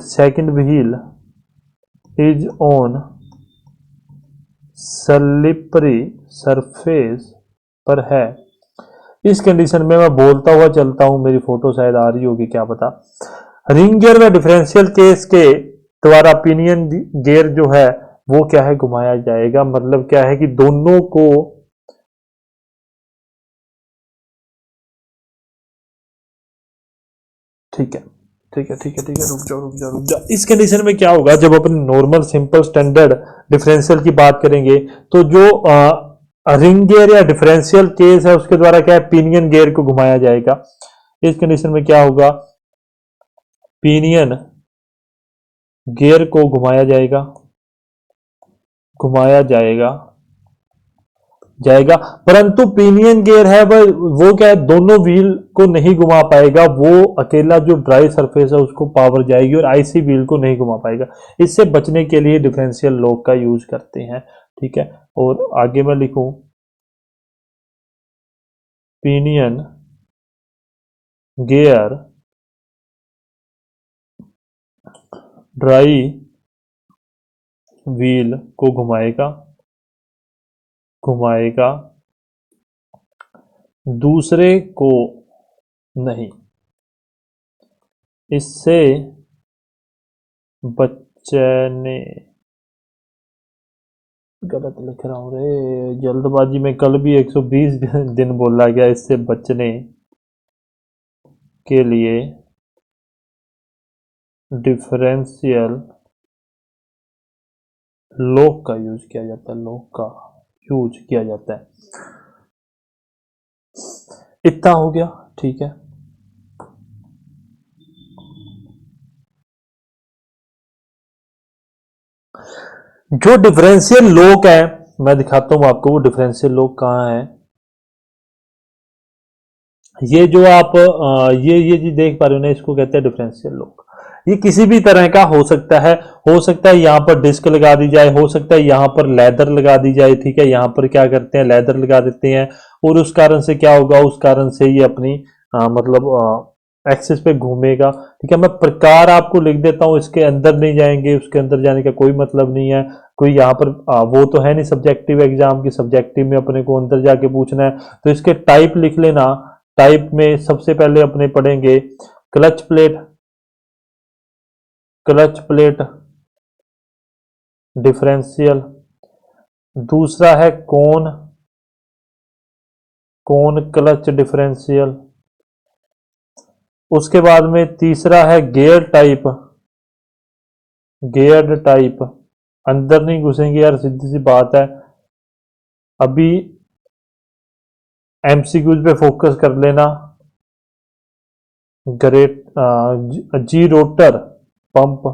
is on slippery surface पर है। इस कंडीशन में मैं बोलता हुआ चलता हूं, मेरी फोटो शायद आ रही होगी, क्या पता। रिंग गियर में डिफरेंशियल केस के द्वारा पिनियन गियर जो है वो क्या है, घुमाया जाएगा। मतलब क्या है कि दोनों को, ठीक है, रुक जाओ। इस कंडीशन में क्या होगा, जब अपन नॉर्मल सिंपल स्टैंडर्ड डिफरेंशियल की बात करेंगे, तो जो रिंग गियर या डिफरेंशियल केस है उसके द्वारा क्या है, पिनियन गियर को घुमाया जाएगा। इस कंडीशन में क्या होगा, पिनियन गियर को घुमाया जाएगा, परंतु पिनियन गियर है वो क्या है, दोनों व्हील को नहीं घुमा पाएगा। वो अकेला जो ड्राई सरफेस है उसको पावर जाएगी, और आईसी व्हील को नहीं घुमा पाएगा। इससे बचने के लिए डिफरेंशियल लॉक का यूज करते हैं, ठीक है। और आगे मैं लिखूं, पिनियन गियर ड्राई व्हील को घुमाएगा, दूसरे को नहीं। इससे बचने, गलत लिख रहा हूं रे, जल्दबाजी में कल भी 120 दिन बोला गया। इससे बचने के लिए डिफरेंशियल लॉक का यूज किया जाता है। इतना हो गया, ठीक है। जो डिफरेंशियल लॉक है, मैं दिखाता हूं आपको वो डिफरेंशियल लॉक कहां है। ये जो आप ये चीज देख पा रहे हो ना, इसको कहते हैं डिफरेंशियल लॉक। ये किसी भी तरह का हो सकता है यहाँ पर डिस्क लगा दी जाए, हो सकता है यहाँ पर लेदर लगा दी जाए, ठीक है, यहाँ पर क्या करते हैं लेदर लगा देते हैं, और उस कारण से क्या होगा, उस कारण से ये अपनी मतलब एक्सिस पे घूमेगा, ठीक है। मैं प्रकार आपको लिख देता हूँ, इसके अंदर नहीं जाएंगे, उसके अंदर जाने का कोई मतलब नहीं है, कोई यहाँ पर वो तो है नहीं सब्जेक्टिव एग्जाम की, सब्जेक्टिव में अपने को अंदर जाके पूछना है, तो इसके टाइप लिख लेना। टाइप में सबसे पहले अपने पढ़ेंगे clutch plate, clutch plate differential, दूसरा है कोन, कोन क्लच डिफरेंशियल, उसके बाद में तीसरा है गियर टाइप, गियर्ड टाइप। अंदर नहीं घुसेंगे यार, सीधी सी बात है, अभी एमसीक्यूज पे फोकस कर लेना। ग्रेट जी रोटर पंप,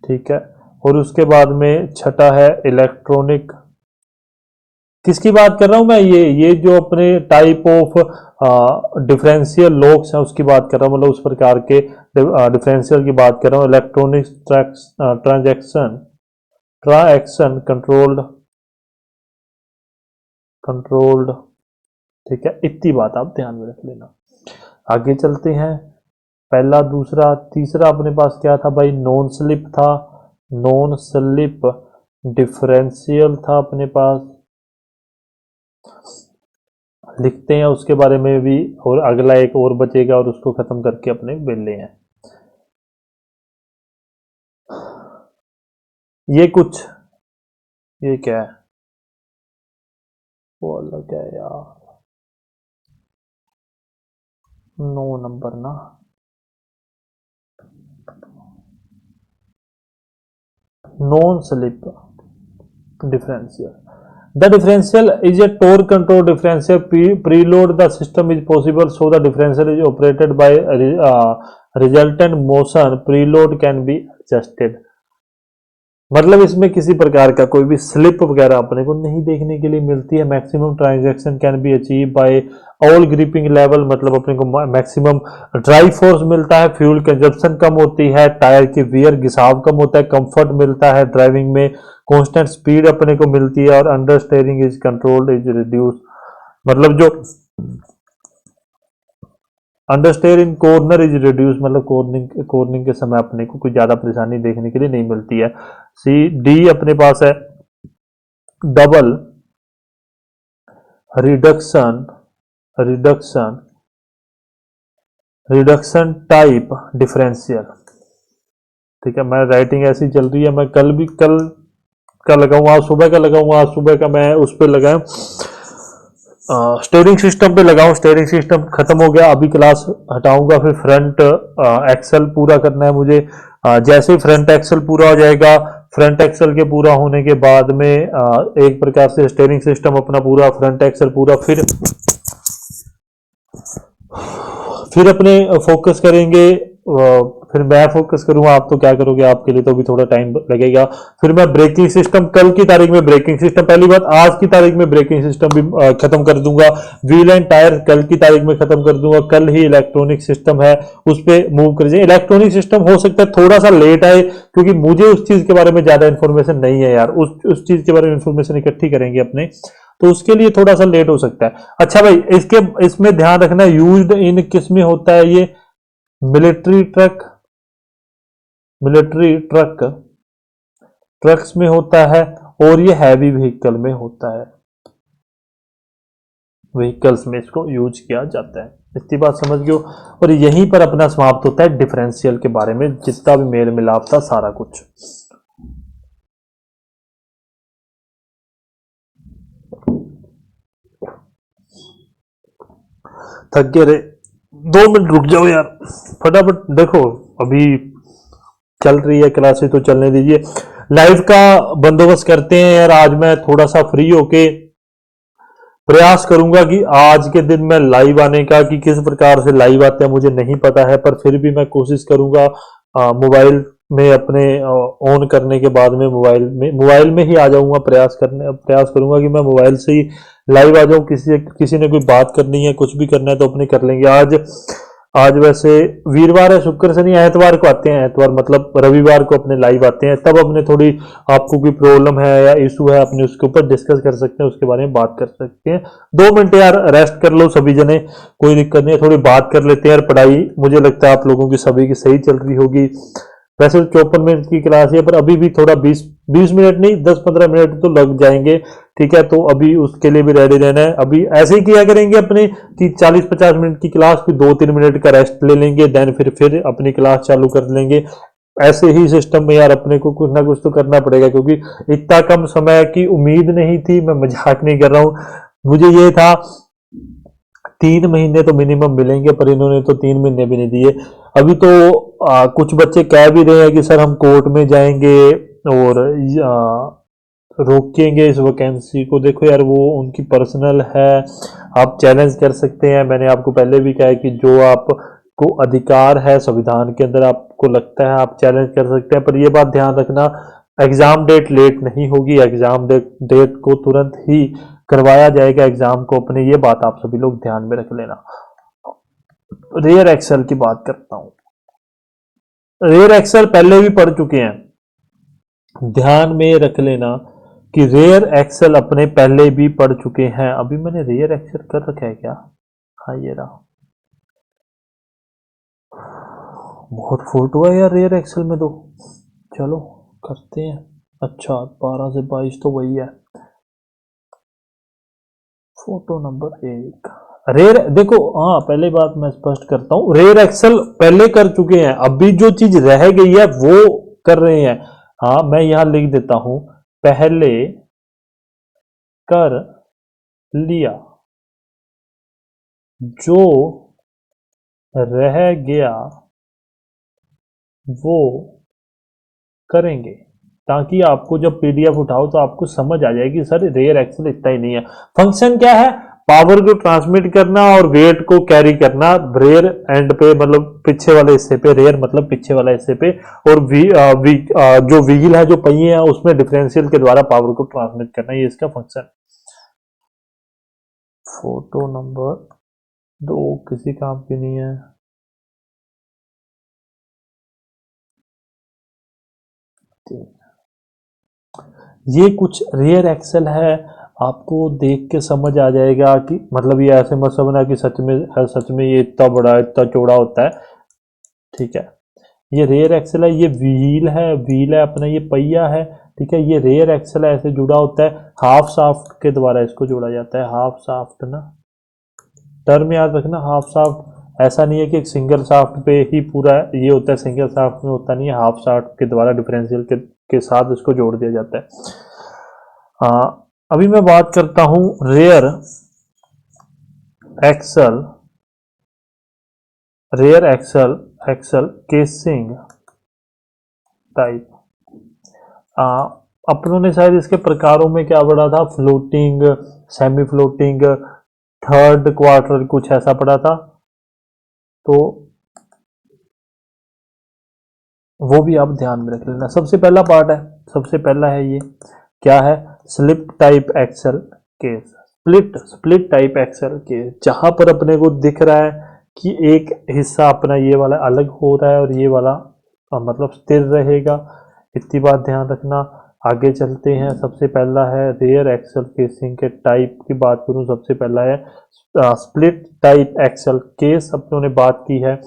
ठीक है, और उसके बाद में छठा है इलेक्ट्रॉनिक। किसकी बात कर रहा हूं मैं, ये जो अपने टाइप ऑफ डिफरेंशियल लॉक्स है उसकी बात कर रहा हूं, मतलब उस प्रकार के डिफरेंशियल की बात कर रहा हूं। Electronic transaction, transaction controlled, controlled, ठीक है, इतनी बात आप ध्यान में रख लेना। आगे चलते हैं, पहला दूसरा तीसरा अपने पास क्या था भाई, नॉन स्लिप था, नॉन स्लिप डिफरेंशियल था अपने पास, लिखते हैं उसके बारे में भी, और अगला एक और बचेगा और उसको खत्म करके अपने बेले हैं। ये कुछ, ये क्या है, वो अलग है यार, 9 नंबर ना, non slip differential. The differential is a torque control differential. Preload the system is possible, so the differential is operated by resultant motion. Preload can be adjusted. मतलब इसमें किसी प्रकार का कोई भी स्लिप वगैरह अपने को नहीं देखने के लिए मिलती है। Maximum transaction can be achieve by all gripping level, मतलब अपने को मैक्सिमम ड्राइव फोर्स मिलता है, फ्यूल कंजप्शन कम होती है, टायर की वियर घिसाव कम होता है, कंफर्ट मिलता है ड्राइविंग में, कांस्टेंट स्पीड अपने को मिलती है, और under steering is controlled is reduce, मतलब जो अंडरस्टेयर इन कॉर्नर इज रिड्यूस, मतलब कॉर्निंग के समय अपने को कोई ज्यादा परेशानी देखने के लिए नहीं मिलती है। सी डी अपने पास है double reduction, reduction, reduction type differential, ठीक है। मैं राइटिंग ऐसी चल रही है, मैं कल का लगाऊंगा, आज सुबह का लगाऊंगा, आज सुबह का मैं उस पर लगाऊं, स्टीयरिंग सिस्टम पे लगाऊं, स्टीयरिंग सिस्टम खत्म हो गया, अभी क्लास हटाऊंगा, फिर फ्रंट एक्सल पूरा करना है मुझे। जैसे ही फ्रंट एक्सल पूरा हो जाएगा, फ्रंट एक्सल के पूरा होने के बाद में एक प्रकार से स्टीयरिंग सिस्टम अपना पूरा, फ्रंट एक्सल पूरा, फिर अपने फोकस करेंगे, फिर मैं फोकस करूंगा, आप तो क्या करोगे, आपके लिए तो भी थोड़ा टाइम लगेगा। फिर मैं ब्रेकिंग सिस्टम, कल की तारीख में ब्रेकिंग सिस्टम, पहली बात आज की तारीख में ब्रेकिंग सिस्टम भी खत्म कर दूंगा। व्हील एंड टायर कल की तारीख में खत्म कर दूंगा। कल ही इलेक्ट्रॉनिक सिस्टम है, उस पर मूव कर जाए। इलेक्ट्रॉनिक सिस्टम हो सकता है थोड़ा सा लेट आए, क्योंकि मुझे उस चीज के बारे में ज्यादा इंफॉर्मेशन नहीं है यार, उस चीज के बारे में इंफॉर्मेशन इकट्ठी करेंगे अपने, तो उसके लिए थोड़ा सा लेट हो सकता है। अच्छा भाई, इसमें ध्यान रखना, यूज्ड इन किस में होता है ये, military truck, military truck, trucks में होता है, और ये हैवी व्हीकल में होता है, व्हीकल्स में इसको यूज किया जाता है। इतनी बात समझ गए। और यहीं पर अपना समाप्त होता है डिफरेंशियल के बारे में, जितना भी मेल मिलाप था सारा कुछ। थक गए रे, 2 मिनट रुक जाओ यार, फटाफट देखो, अभी चल रही है क्लासेस तो चलने दीजिए। लाइव का बंदोबस्त करते हैं यार, आज मैं थोड़ा सा फ्री होके प्रयास करूंगा कि आज के दिन में लाइव आने का, कि किस प्रकार से लाइव आते हैं मुझे नहीं पता है, पर फिर भी मैं कोशिश करूंगा मोबाइल में अपने ऑन करने के बाद में मोबाइल में ही आ जाऊंगा, प्रयास करूंगा कि मैं मोबाइल से ही लाइव आ जाऊं। किसी ने कोई बात करनी है, कुछ भी करना है तो अपने कर लेंगे। आज आज वैसे वीरवार है, शुक्र शनि एतवार को आते हैं, एतवार मतलब रविवार को अपने लाइव आते हैं, तब अपने थोड़ी आपको कोई प्रॉब्लम है या इशू है अपने उसके ऊपर डिस्कस कर सकते हैं, उसके बारे में बात कर सकते हैं। 2 मिनट यार रेस्ट कर लो सभी जने, कोई दिक्कत नहीं है, थोड़ी बात कर लेते हैं यार। पढ़ाई मुझे लगता है आप लोगों की सभी की सही चल रही होगी। वैसे 54 मिनट की क्लास है, पर अभी भी थोड़ा 20 मिनट नहीं 10-15 मिनट तो लग जाएंगे, ठीक है। तो अभी उसके लिए भी रेडी रहना है। अभी ऐसे ही किया करेंगे अपने कि 40-50 मिनट की क्लास, फिर 2-3 मिनट का रेस्ट ले लेंगे, देन फिर अपनी क्लास चालू कर लेंगे। ऐसे ही सिस्टम में यार अपने को कुछ ना कुछ तो करना पड़ेगा, क्योंकि इतना कम समय की उम्मीद नहीं थी, मैं मजाक नहीं कर रहा हूँ। मुझे ये था 3 महीने तो मिनिमम मिलेंगे, पर इन्होंने तो 3 महीने भी नहीं दिए। अभी तो कुछ बच्चे कह भी रहे हैं कि सर हम कोर्ट में जाएंगे और रोकेंगे इस वैकेंसी को। देखो यार वो उनकी पर्सनल है, आप चैलेंज कर सकते हैं। मैंने आपको पहले भी कहा है कि जो आपको अधिकार है संविधान के अंदर, आपको लगता है आप चैलेंज कर सकते हैं, पर ये बात ध्यान रखना एग्जाम डेट लेट नहीं होगी, एग्जाम डेट को तुरंत ही करवाया जाएगा एग्जाम को अपने, ये बात आप सभी लोग ध्यान में रख लेना। रेयर एक्सेल की बात करता हूं। रेयर एक्सेल पहले भी पढ़ चुके हैं, ध्यान में रख लेना कि रेयर एक्सेल अपने पहले भी पढ़ चुके हैं। अभी मैंने रेयर एक्सेल कर रखा है क्या? हाँ ये रहा। बहुत फोटो है यार रेयर एक्सेल में तो, चलो करते हैं। अच्छा 12 से 22 तो वही है। फोटो नंबर 1 रेयर, देखो हाँ पहले बात मैं स्पष्ट करता हूँ, रेयर एक्सेल पहले कर चुके हैं, अभी जो चीज रह गई है वो कर रहे हैं। हाँ मैं यहां लिख देता हूं, पहले कर लिया, जो रह गया वो करेंगे, ताकि आपको जब पीडीएफ उठाओ तो आपको समझ आ जाए कि सर रेयर एक्सेल इतना ही नहीं है। फंक्शन क्या है? पावर को ट्रांसमिट करना और वेट को कैरी करना। रेयर एंड पे मतलब पीछे वाले हिस्से पे, रेयर मतलब पीछे वाला हिस्से पे, और जो व्हील है, जो पहिए हैं, उसमें डिफरेंशियल के द्वारा पावर को ट्रांसमिट करना, ये इसका फंक्शन। फोटो नंबर 2 किसी काम की नहीं है। ये कुछ रेयर एक्सेल है, आपको देख के समझ आ जाएगा कि मतलब ये ऐसे मत समझना कि सच में ये इतना बड़ा इतना चौड़ा होता है, ठीक है। ये रेयर एक्सेल है, ये व्हील है अपना, ये पहिया है, ठीक है। ये रेयर एक्सेल है, ऐसे जुड़ा होता है, हाफ शाफ्ट के द्वारा इसको जोड़ा जाता है। हाफ शाफ्ट ना टर्म याद रखना, हाफ शाफ्ट ऐसा नहीं है कि एक सिंगल शाफ्ट पे ही पूरा ये होता है, सिंगल शाफ्ट में होता नहीं है, हाफ शाफ्ट के द्वारा डिफरेंशियल के साथ इसको जोड़ दिया जाता है। अभी मैं बात करता हूं rear axle, axle casing type. अपनों ने शायद इसके प्रकारों में क्या पढ़ा था, floating, semi floating, third quarter, कुछ ऐसा पढ़ा था, तो वो भी आप ध्यान में रख लेना। सबसे पहला पार्ट है, सबसे पहला है ये क्या है, slip type axle case, split type axle case, जहां पर अपने को दिख रहा है कि एक हिस्सा अपना ये वाला अलग हो रहा है और ये वाला मतलब स्थिर रहेगा, इतनी बात ध्यान रखना। आगे चलते हैं, सबसे पहला है रेयर एक्सेल केसिंग के टाइप की बात करूं, सबसे पहला है स्प्लिट टाइप एक्सेल केस, अपनों ने बात की है।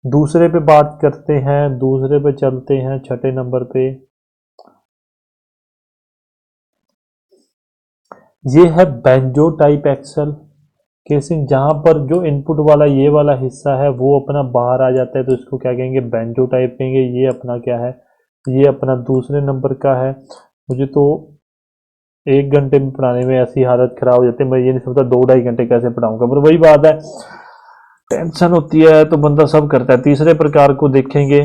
दूसरे पे बात करते हैं, दूसरे पे चलते हैं, छठे नंबर पे ये है बेंजो टाइप एक्सेल केसिंग, जहां पर जो इनपुट वाला ये वाला हिस्सा है वो अपना बाहर आ जाता है, तो इसको क्या कहेंगे, बेंजो टाइप कहेंगे। ये अपना क्या है, ये अपना दूसरे नंबर का है। मुझे तो 1 घंटे में पढ़ाने में ऐसी हालत खराब हो जाती है, मैं ये नहीं समझता 2-2.5 घंटे कैसे पढ़ाऊंगा, पर वही बात है, टेंशन होती है तो बंदा सब करता है। तीसरे प्रकार को देखेंगे,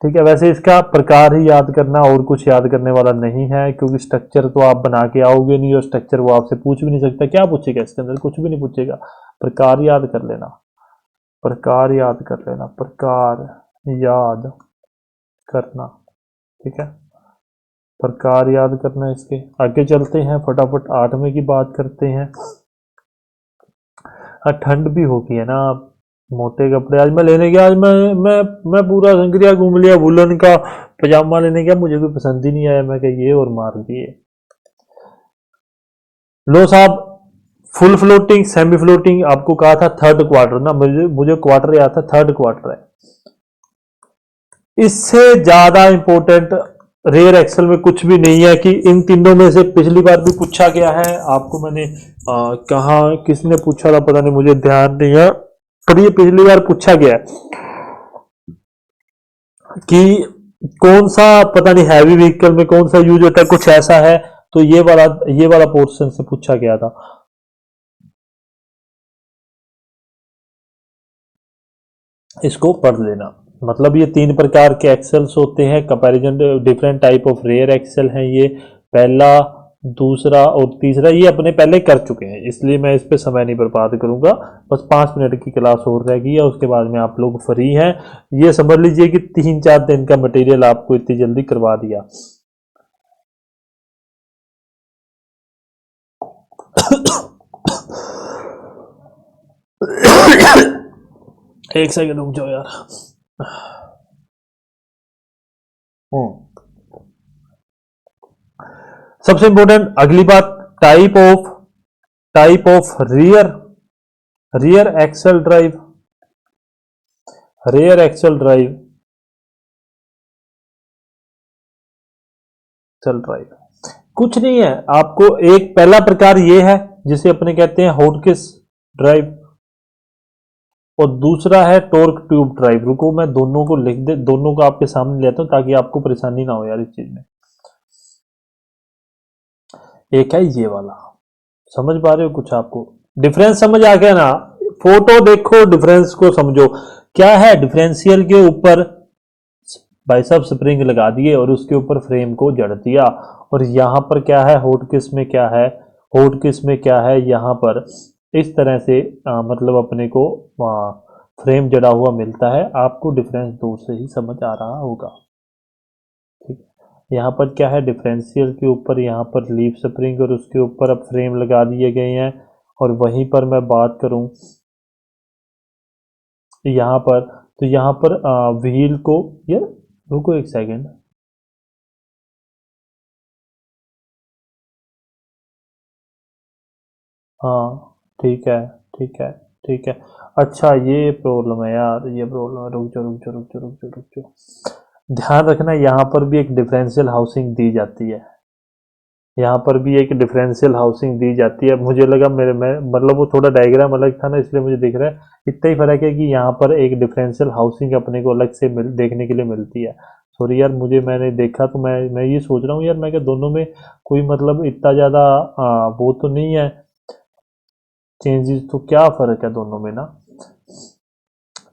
ठीक है। वैसे इसका प्रकार ही याद करना, और कुछ याद करने वाला नहीं है, क्योंकि स्ट्रक्चर तो आप बना के आओगे नहीं, और स्ट्रक्चर वो आपसे पूछ भी नहीं सकता। क्या पूछेगा इसके अंदर, कुछ भी नहीं पूछेगा। प्रकार याद कर लेना, प्रकार याद कर लेना, प्रकार याद करना, ठीक है। प्रकार याद करना है इसके। आगे चलते हैं, फटाफट 8वें की बात करते हैं। ठंड भी होगी है ना, मोटे कपड़े आज मैं लेने गया, आज मैं पूरा संक्रिया घूम लिया, वुलन का पजामा लेने गया, मुझे कोई पसंद ही नहीं आया, मैं कहा ये और मार दिए। लो साहब, फुल फ्लोटिंग, सेमी फ्लोटिंग, आपको कहा था थर्ड क्वार्टर ना, मुझे क्वार्टर याद था, थर्ड क्वार्टर है। इससे ज्यादा इंपॉर्टेंट रेयर एक्सेल में कुछ भी नहीं है कि इन तीनों में से पिछली बार भी पूछा गया है, आपको मैंने कहा, किसने पूछा था पता नहीं, मुझे ध्यान नहीं है, पर ये पिछली बार पूछा गया है कि कौन सा, पता नहीं हैवी व्हीकल में कौन सा यूज होता है, कुछ ऐसा है, तो ये वाला पोर्शन से पूछा गया था। इसको पढ़ लेना। मतलब ये 3 प्रकार के एक्सेल्स होते हैं, comparison different type of rear axle हैं ये, पहला, दूसरा और तीसरा ये अपने पहले कर चुके हैं, इसलिए मैं इस पे समय नहीं बर्बाद करूंगा। बस 5 मिनट की क्लास और रहेगी और उसके बाद में आप लोग फ्री हैं। ये समझ लीजिए कि 3-4 दिन का मटेरियल आपको इतनी जल्दी करवा दिया। एक सेकंड रुक जाओ यार। सबसे इंपॉर्टेंट अगली बात, type of rear axle drive, rear axle drive, कुछ नहीं है। आपको एक पहला प्रकार ये है जिसे अपने कहते हैं हॉटकिस ड्राइव, और दूसरा है टॉर्क ट्यूब ड्राइव। रुको मैं दोनों को लिख दे, दोनों को आपके सामने लेता हूं ताकि आपको परेशानी ना हो यार इस चीज में। एक है ये वाला, समझ पा रहे हो कुछ, आपको डिफरेंस समझ आ गया ना? फोटो देखो, डिफरेंस को समझो। क्या है, डिफरेंशियल के ऊपर भाई साहब स्प्रिंग लगा दिए और उसके ऊपर फ्रेम को जड़ दिया, और यहां पर क्या है, हॉटकिस में क्या है, यहां पर इस तरह से मतलब अपने को फ्रेम जड़ा हुआ मिलता है। आपको डिफरेंस दूर से ही समझ आ रहा होगा, ठीक है। यहाँ पर क्या है, डिफरेंशियल के ऊपर यहाँ पर लीफ स्प्रिंग और उसके ऊपर अब फ्रेम लगा दिए गए हैं। और वहीं पर मैं बात करूं यहाँ पर, तो यहाँ पर व्हील को, यार रुको एक सेकेंड, हाँ ठीक है, ठीक है। अच्छा ये प्रॉब्लम है यार, ये प्रॉब्लम है, रुक जाओ। ध्यान रखना, यहाँ पर भी एक डिफरेंशियल हाउसिंग दी जाती है, मुझे लगा मेरे में मतलब वो थोड़ा डायग्राम अलग था ना, इसलिए मुझे दिख रहा है। इतना ही फर्क है कि यहाँ पर एक डिफरेंशियल हाउसिंग अपने को अलग से देखने के लिए मिलती है। सॉरी यार, मैंने देखा तो मैं ये सोच रहा हूँ यार, मैं क्या दोनों में कोई मतलब इतना ज़्यादा वो तो नहीं है चेंजेस, तो क्या फ़र्क है दोनों में ना,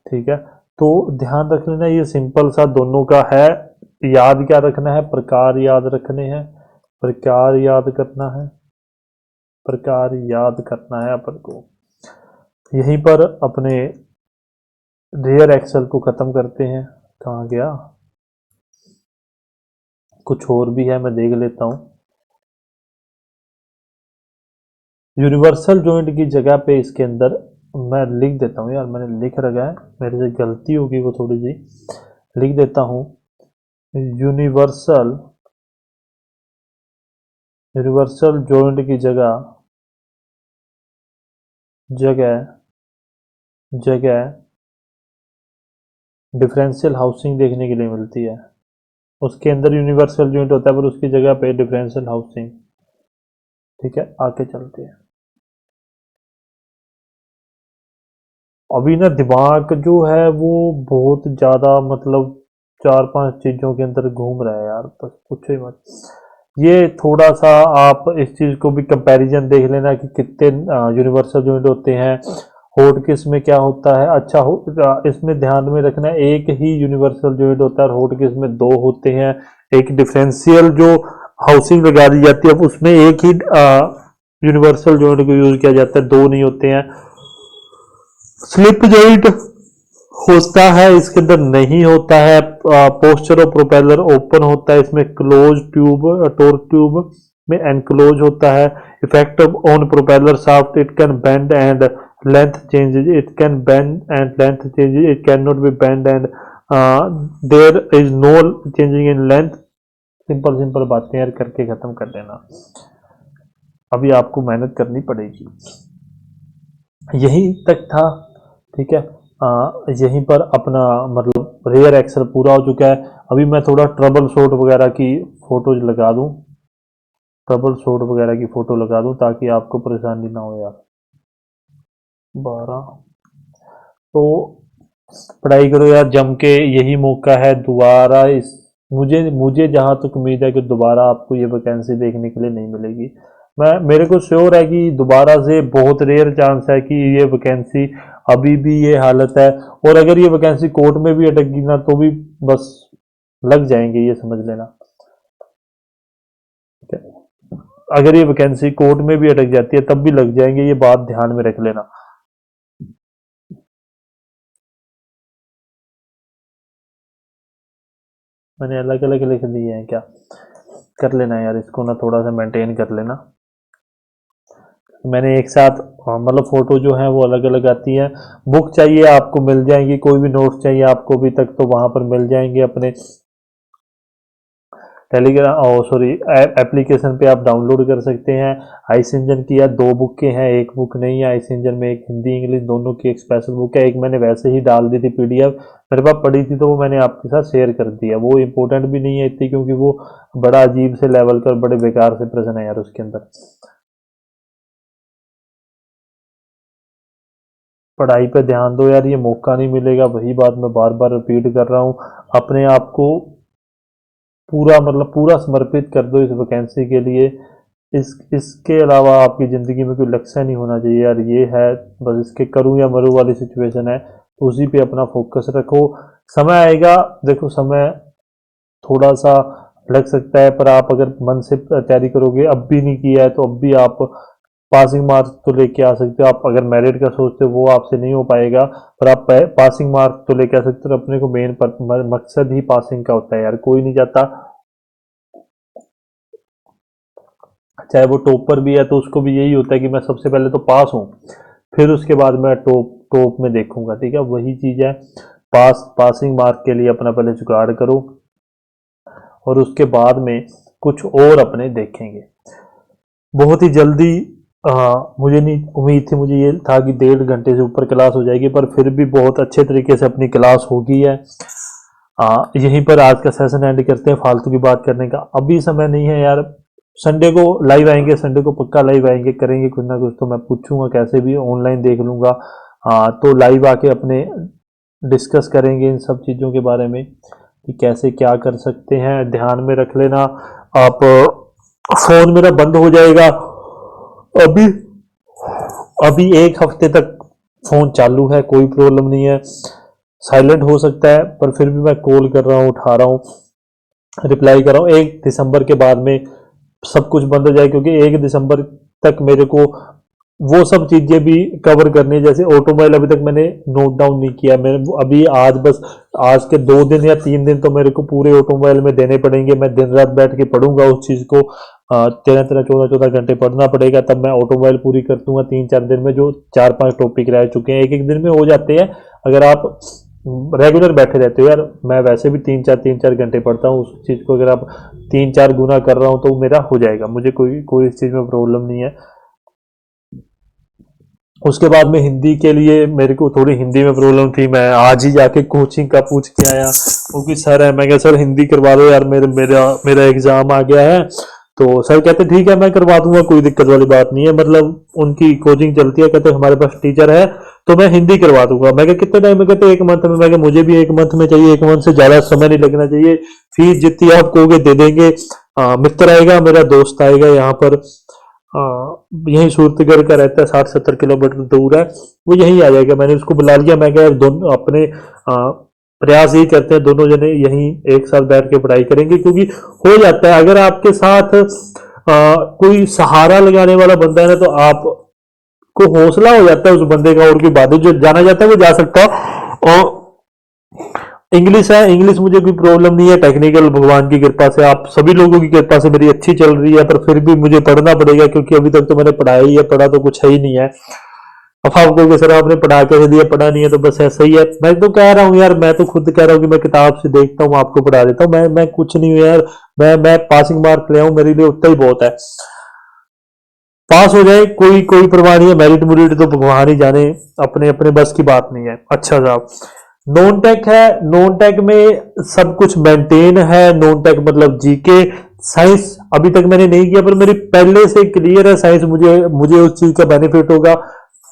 ठीक है। तो ध्यान रख लेना, ये सिंपल सा दोनों का है। याद क्या रखना है, प्रकार याद रखने हैं, प्रकार याद करना है अपन को। यहीं पर अपने रेयर एक्सेल को ख़त्म करते हैं। कहाँ गया, कुछ और भी है, मैं देख लेता हूँ। यूनिवर्सल जॉइंट की जगह पे इसके अंदर मैं लिख देता हूँ यार, मैंने लिख रखा है, मेरे से गलती होगी वो थोड़ी सी, लिख देता हूँ। यूनिवर्सल जॉइंट की जगह डिफरेंशियल हाउसिंग देखने के लिए मिलती है। उसके अंदर यूनिवर्सल जॉइंट होता है पर उसकी जगह पे डिफरेंशियल हाउसिंग, ठीक है। आगे चलते हैं। अभी ना दिमाग जो है वो बहुत ज़्यादा मतलब 4-5 चीज़ों के अंदर घूम रहा है यार, बस पूछो ही मत। ये थोड़ा सा आप इस चीज़ को भी कंपैरिजन देख लेना कि कितने यूनिवर्सल जॉइंट होते हैं, हॉटकिस में क्या होता है। अच्छा इसमें ध्यान में रखना, एक ही यूनिवर्सल जॉइंट होता है और हॉटकिस में 2 होते हैं। एक डिफरेंशियल जो हाउसिंग लगा दी जाती है उसमें एक ही यूनिवर्सल जॉइंट को यूज किया जाता है, 2 नहीं होते हैं। स्लिप जॉइंट होता है, इसके अंदर नहीं होता है। पोस्चर ऑफ प्रोपेलर ओपन होता है, इसमें क्लोज ट्यूब, टॉर्क ट्यूब में एनक्लोज होता है। Effect on propeller shaft, it can bend and length changes, it can bend and length changes, it cannot be bend and there is no changing in length। Simple simple बातें यार करके खत्म कर देना, अभी आपको मेहनत करनी पड़ेगी। यही तक था, ठीक है। यहीं पर अपना मतलब रेयर एक्सेल पूरा हो चुका है। अभी मैं थोड़ा ट्रबल शूट वगैरह की फोटोज लगा दूं, ट्रबल शूट वगैरह की फोटो लगा दूं ताकि आपको परेशानी ना हो यार। 12 तो पढ़ाई करो यार जम के, यही मौका है दोबारा इस, मुझे जहां तक उम्मीद है कि दोबारा आपको ये वैकेंसी देखने के लिए नहीं मिलेगी। मेरे को श्योर है कि दोबारा से बहुत रेयर चांस है कि ये वैकेंसी, अभी भी ये हालत है, और अगर ये वैकेंसी कोर्ट में भी अटक गई ना तो भी बस लग जाएंगे, ये समझ लेना। अगर ये वैकेंसी कोर्ट में भी अटक जाती है तब भी लग जाएंगे, ये बात ध्यान में रख लेना। मैंने अलग अलग लिख दिए हैं क्या, कर लेना यार इसको ना, थोड़ा सा मेंटेन कर लेना। मैंने एक साथ मतलब फोटो जो है वो अलग अलग आती है। बुक चाहिए आपको मिल जाएंगी, कोई भी नोट्स चाहिए आपको अभी तक तो वहां पर मिल जाएंगे अपने टेलीग्राम, सॉरी एप्लीकेशन पे आप डाउनलोड कर सकते हैं। आइस इंजन की यार 2 बुक के हैं, एक बुक नहीं है आइस इंजन में, एक हिंदी इंग्लिश दोनों की एक स्पेशल बुक है। एक मैंने वैसे ही डाल दी थी पीडीएफ, मेरे पास पड़ी थी तो वो मैंने आपके साथ शेयर कर दिया। वो इम्पोर्टेंट भी नहीं है इतनी, क्योंकि वो बड़ा अजीब से लेवल का बड़े बेकार से प्रश्न है यार उसके अंदर। पढ़ाई पे ध्यान दो यार, ये मौका नहीं मिलेगा, वही बात मैं बार बार रिपीट कर रहा हूँ। अपने आप को पूरा मतलब पूरा समर्पित कर दो इस वैकेंसी के लिए। इसके अलावा आपकी ज़िंदगी में कोई लक्ष्य नहीं होना चाहिए यार, ये है बस, इसके करूँ या मरूँ वाली सिचुएशन है, तो उसी पे अपना फोकस रखो। समय आएगा, देखो समय थोड़ा सा लग सकता है, पर आप अगर मन से तैयारी करोगे, अब भी नहीं किया है तो अब भी आप पासिंग मार्क्स तो लेके आ सकते हो। आप अगर मेरिट का सोचते हो वो आपसे नहीं हो पाएगा, पर आप पासिंग मार्क्स तो लेके आ सकते हो। अपने को मेन मकसद ही पासिंग का होता है यार, कोई नहीं चाहता, चाहे वो टॉपर भी है तो उसको भी यही होता है कि मैं सबसे पहले तो पास हूँ, फिर उसके बाद मैं टॉप में देखूंगा, ठीक है। वही चीज़ है, पासिंग मार्क के लिए अपना पहले जुगाड़ करो और उसके बाद में कुछ और अपने देखेंगे। बहुत ही जल्दी मुझे नहीं उम्मीद थी, मुझे ये था कि 1.5 घंटे से ऊपर क्लास हो जाएगी, पर फिर भी बहुत अच्छे तरीके से अपनी क्लास हो गई है। यहीं पर आज का सेशन एंड करते हैं, फालतू की बात करने का अभी समय नहीं है यार। संडे को लाइव आएंगे, संडे को पक्का लाइव आएंगे, करेंगे कुछ ना कुछ, तो मैं पूछूंगा कैसे भी ऑनलाइन देख लूंगा। तो लाइव आके अपने डिस्कस करेंगे इन सब चीज़ों के बारे में कि कैसे क्या कर सकते हैं। ध्यान में रख लेना आप, फोन मेरा बंद हो जाएगा अभी अभी 1 हफ्ते तक फोन चालू है, कोई प्रॉब्लम नहीं है। साइलेंट हो सकता है पर फिर भी मैं कॉल कर रहा हूँ, उठा रहा हूँ, रिप्लाई कर रहा हूँ। 1 दिसंबर के बाद में सब कुछ बंद हो जाए, क्योंकि 1 दिसंबर तक मेरे को वो सब चीजें भी कवर करनी है। जैसे ऑटोमोबाइल अभी तक मैंने नोट डाउन नहीं किया, मैंने अभी आज के 2 दिन या 3 दिन तो मेरे को पूरे ऑटोमोबाइल में देने पड़ेंगे। मैं दिन रात बैठ के पढ़ूंगा उस चीज को, 13-14 घंटे पढ़ना पड़ेगा, तब मैं ऑटोमोबाइल पूरी कर दूंगा 3-4 दिन में। जो 4-5 टॉपिक रह चुके हैं, एक दिन में हो जाते हैं अगर आप रेगुलर बैठे रहते हो यार। मैं वैसे भी 3-4 घंटे पढ़ता हूँ, उस चीज को अगर आप 3-4 गुना कर रहा हूँ तो मेरा हो जाएगा, मुझे कोई इस चीज में प्रॉब्लम नहीं है। उसके बाद में हिंदी के लिए मेरे को थोड़ी हिंदी में प्रॉब्लम थी, मैं आज ही जाके कोचिंग का पूछ के आया। वो भी सर है, मैं कहा सर हिंदी करवा दो यार, मेरा एग्जाम आ गया है। तो सर कहते ठीक है मैं करवा दूंगा, कोई दिक्कत वाली बात नहीं है। मतलब उनकी कोचिंग चलती है, कहते हमारे पास टीचर है तो मैं हिंदी करवा दूंगा। मैं कहा कितने टाइम में, कहते 1 मंथ में। मैं कहा मुझे भी 1 मंथ में चाहिए, 1 मंथ से ज्यादा समय नहीं लगना चाहिए, फीस जितनी आप कहोगे दे देंगे। मित्र आएगा, मेरा दोस्त आएगा यहाँ पर, यही सूरतगढ़ का रहता है, 60-70 किलोमीटर दूर है, वो यहीं आ जाएगा। मैंने उसको बुला लिया, मैं क्या दोनों अपने प्रयास यही करते हैं दोनों जने यहीं एक साथ बैठ के पढ़ाई करेंगे, क्योंकि हो जाता है अगर आपके साथ कोई सहारा लगाने वाला बंदा है ना, तो आप को हौसला हो जाता है उस बंदे का, और कोई बात जो जाना जाता है वो जा सकता है। और इंग्लिश है, इंग्लिश मुझे कोई प्रॉब्लम नहीं है, टेक्निकल भगवान की कृपा से, आप सभी लोगों की कृपा से मेरी अच्छी चल रही है, पर फिर भी मुझे पढ़ना पड़ेगा, क्योंकि अभी तक तो मैंने पढ़ाया ही है, पढ़ा तो कुछ है ही नहीं है। अब आप कहोगे सर आपने पढ़ा कैसे दिया, पढ़ा नहीं है तो बस ऐसा ही है। मैं तो कह रहा हूँ यार, मैं तो खुद कह रहा हूँ कि मैं किताब से देखता हूँ आपको पढ़ा देता हूँ, मैं कुछ नहीं हूँ यार। मैं पासिंग मार्क ले आऊं मेरे लिए उतना ही बहुत है। पास हो जाए कोई कोई परवाह नहीं है, मेरिट मुरिट तो भगवान ही जाने, अपने अपने बस की बात नहीं है। अच्छा साहब, नॉन टेक है, नॉन टेक में सब कुछ मेंटेन है। नॉन टेक मतलब जीके, साइंस अभी तक मैंने नहीं किया पर मेरी पहले से क्लियर है साइंस, मुझे मुझे उस चीज का बेनिफिट होगा।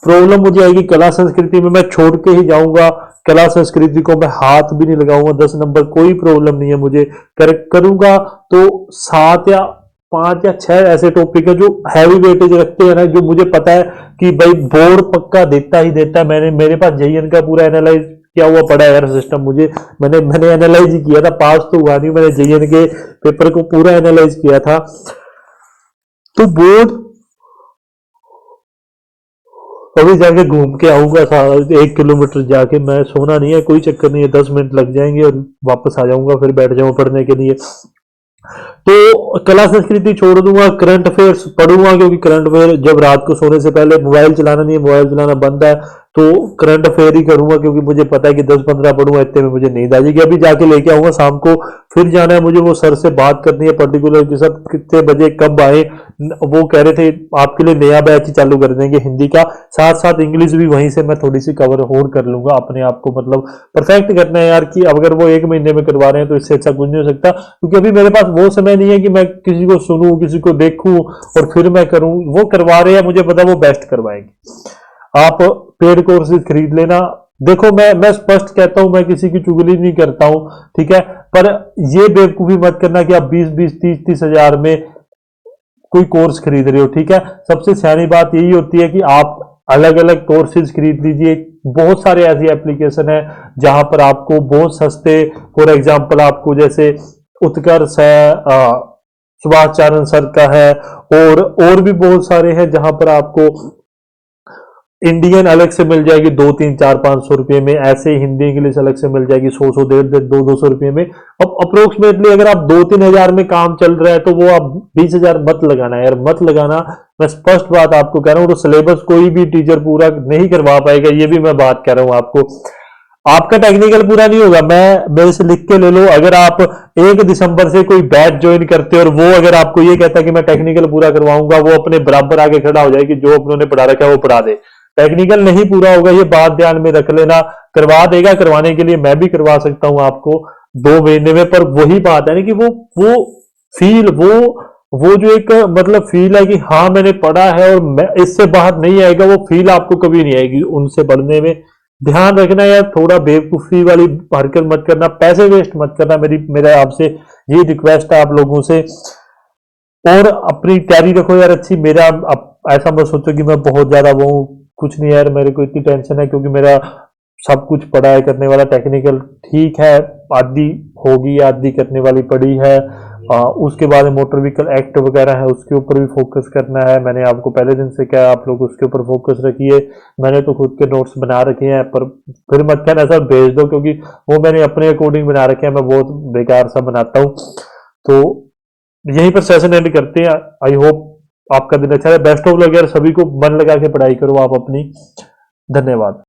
प्रॉब्लम मुझे आएगी कला संस्कृति में, मैं छोड़ के ही जाऊंगा। कला संस्कृति को मैं हाथ भी नहीं लगाऊंगा, 10 नंबर कोई प्रॉब्लम नहीं है मुझे। करूंगा तो 7 या 5 या 6 ऐसे टॉपिक है जो हैवी वेटेज रखते हैं ना, जो मुझे पता है कि भाई बोर्ड पक्का देता ही देता है। मैंने मेरे पास जेईएन का पूरा एनालाइज किया हुआ पड़ा है यार सिस्टम, मुझे मैंने मैंने एनालाइज ही किया था, पास तो हुआ नहीं, मैंने जेईएन के पेपर को पूरा एनालाइज किया था। तो बोर्ड अभी जाके घूम के आऊंगा 1 किलोमीटर जाके, मैं सोना नहीं है, कोई चक्कर नहीं है, 10 मिनट लग जाएंगे और वापस आ जाऊंगा, फिर बैठ जाऊंगा पढ़ने के लिए। तो कला संस्कृति छोड़ दूंगा, करंट अफेयर्स पढ़ूंगा, क्योंकि करंट अफेयर जब रात को सोने से पहले मोबाइल चलाना नहीं है, मोबाइल चलाना बंद है, तो करंट अफेयर ही करूंगा, क्योंकि मुझे पता है कि 10-15 पढ़ूंगा इतने में मुझे नींद आ जाएगी। अभी जाके लेके आऊंगा शाम को, फिर जाना है मुझे, वो सर से बात करनी है पर्टिकुलर कि सर कितने बजे कब आए। वो कह रहे थे आपके लिए नया बैच चालू कर देंगे हिंदी का, साथ साथ इंग्लिश भी वहीं से मैं थोड़ी सी कवर और कर लूंगा अपने आप को, मतलब परफेक्ट करना है यार, कि अगर वो 1 महीने में करवा रहे हैं तो इससे अच्छा कुछ नहीं हो सकता। क्योंकि अभी मेरे पास वो समय नहीं है कि मैं किसी को सुनूं, किसी को देखूं और फिर मैं करूं। वो करवा रहे हैं, मुझे पता है वो बेस्ट करवाएंगे। आप पेड कोर्सेज खरीद लेना। देखो मैं स्पष्ट कहता हूं, मैं किसी की चुगली नहीं करता हूं, ठीक है, पर ये बेवकूफी मत करना कि आप 20-20 30-30 हजार में कोई कोर्स खरीद रहे हो, ठीक है। सबसे सियानी बात यही होती है कि आप अलग अलग कोर्सेज खरीद लीजिए। बहुत सारे ऐसी एप्लीकेशन है जहां पर आपको बहुत सस्ते, फॉर एग्जांपल आपको जैसे उत्कर्ष है, सुभाष चारण सर का है, और भी बहुत सारे हैं जहां पर आपको इंडियन अलग से मिल जाएगी 2-3-4-500 रुपए में, ऐसे ही हिंदी इंग्लिश अलग से मिल जाएगी 100 100 150 200 रुपए में। अब अप्रोक्सीमेटली अगर आप 2-3 हजार में काम चल रहा है तो वो आप 20 हजार मत लगाना यार, मत लगाना। मैं स्पष्ट बात आपको कह रहा हूँ, तो सिलेबस कोई भी टीचर पूरा नहीं करवा पाएगा, ये भी मैं बात कह रहा हूँ आपको। आपका टेक्निकल पूरा नहीं होगा, मैं मेरे से लिख के ले लो, अगर आप 1 दिसंबर से कोई बैच ज्वाइन करते हो और वो अगर आपको ये कहता है कि मैं टेक्निकल पूरा करवाऊंगा, वो अपने बराबर आके खड़ा हो जाए कि जो उन्होंने पढ़ा रखा है वो पढ़ा दे। टेक्निकल नहीं पूरा होगा, ये बात ध्यान में रख लेना। करवा देगा, करवाने के लिए मैं भी करवा सकता हूं आपको 2 महीने में, पर वही बात है ना कि वो फील, वो जो एक मतलब फील है कि हाँ मैंने पढ़ा है और मैं इससे बाहर नहीं आएगा, वो फील आपको कभी नहीं आएगी उनसे पढ़ने में। ध्यान रखना यार, थोड़ा बेवकूफी वाली हरकत मत करना, पैसे वेस्ट मत करना, मेरा आपसे ये रिक्वेस्ट है आप लोगों से। और अपनी तैयारी रखो यार अच्छी। मेरा ऐसा मत सोचो कि मैं बहुत ज्यादा वो हूं, कुछ नहीं यार, मेरे को इतनी टेंशन है क्योंकि मेरा सब कुछ पढ़ा है करने वाला। टेक्निकल ठीक है, आधी होगी, आधी करने वाली पड़ी है। उसके बाद मोटर व्हीकल एक्ट वगैरह है, उसके ऊपर भी फोकस करना है। मैंने आपको पहले दिन से कहा आप लोग उसके ऊपर फोकस रखिए। मैंने तो खुद के नोट्स बना रखे हैं, पर फिर मत कहना सर भेज दो, क्योंकि वो मैंने अपने अकॉर्डिंग बना रखे हैं, मैं बहुत बेकार सा बनाता हूँ। तो यहीं पर सेशन एंड करते हैं। आई होप आपका दिन अच्छा है। बेस्ट ऑफ लक यार, सभी को मन लगा के पढ़ाई करो आप अपनी। धन्यवाद।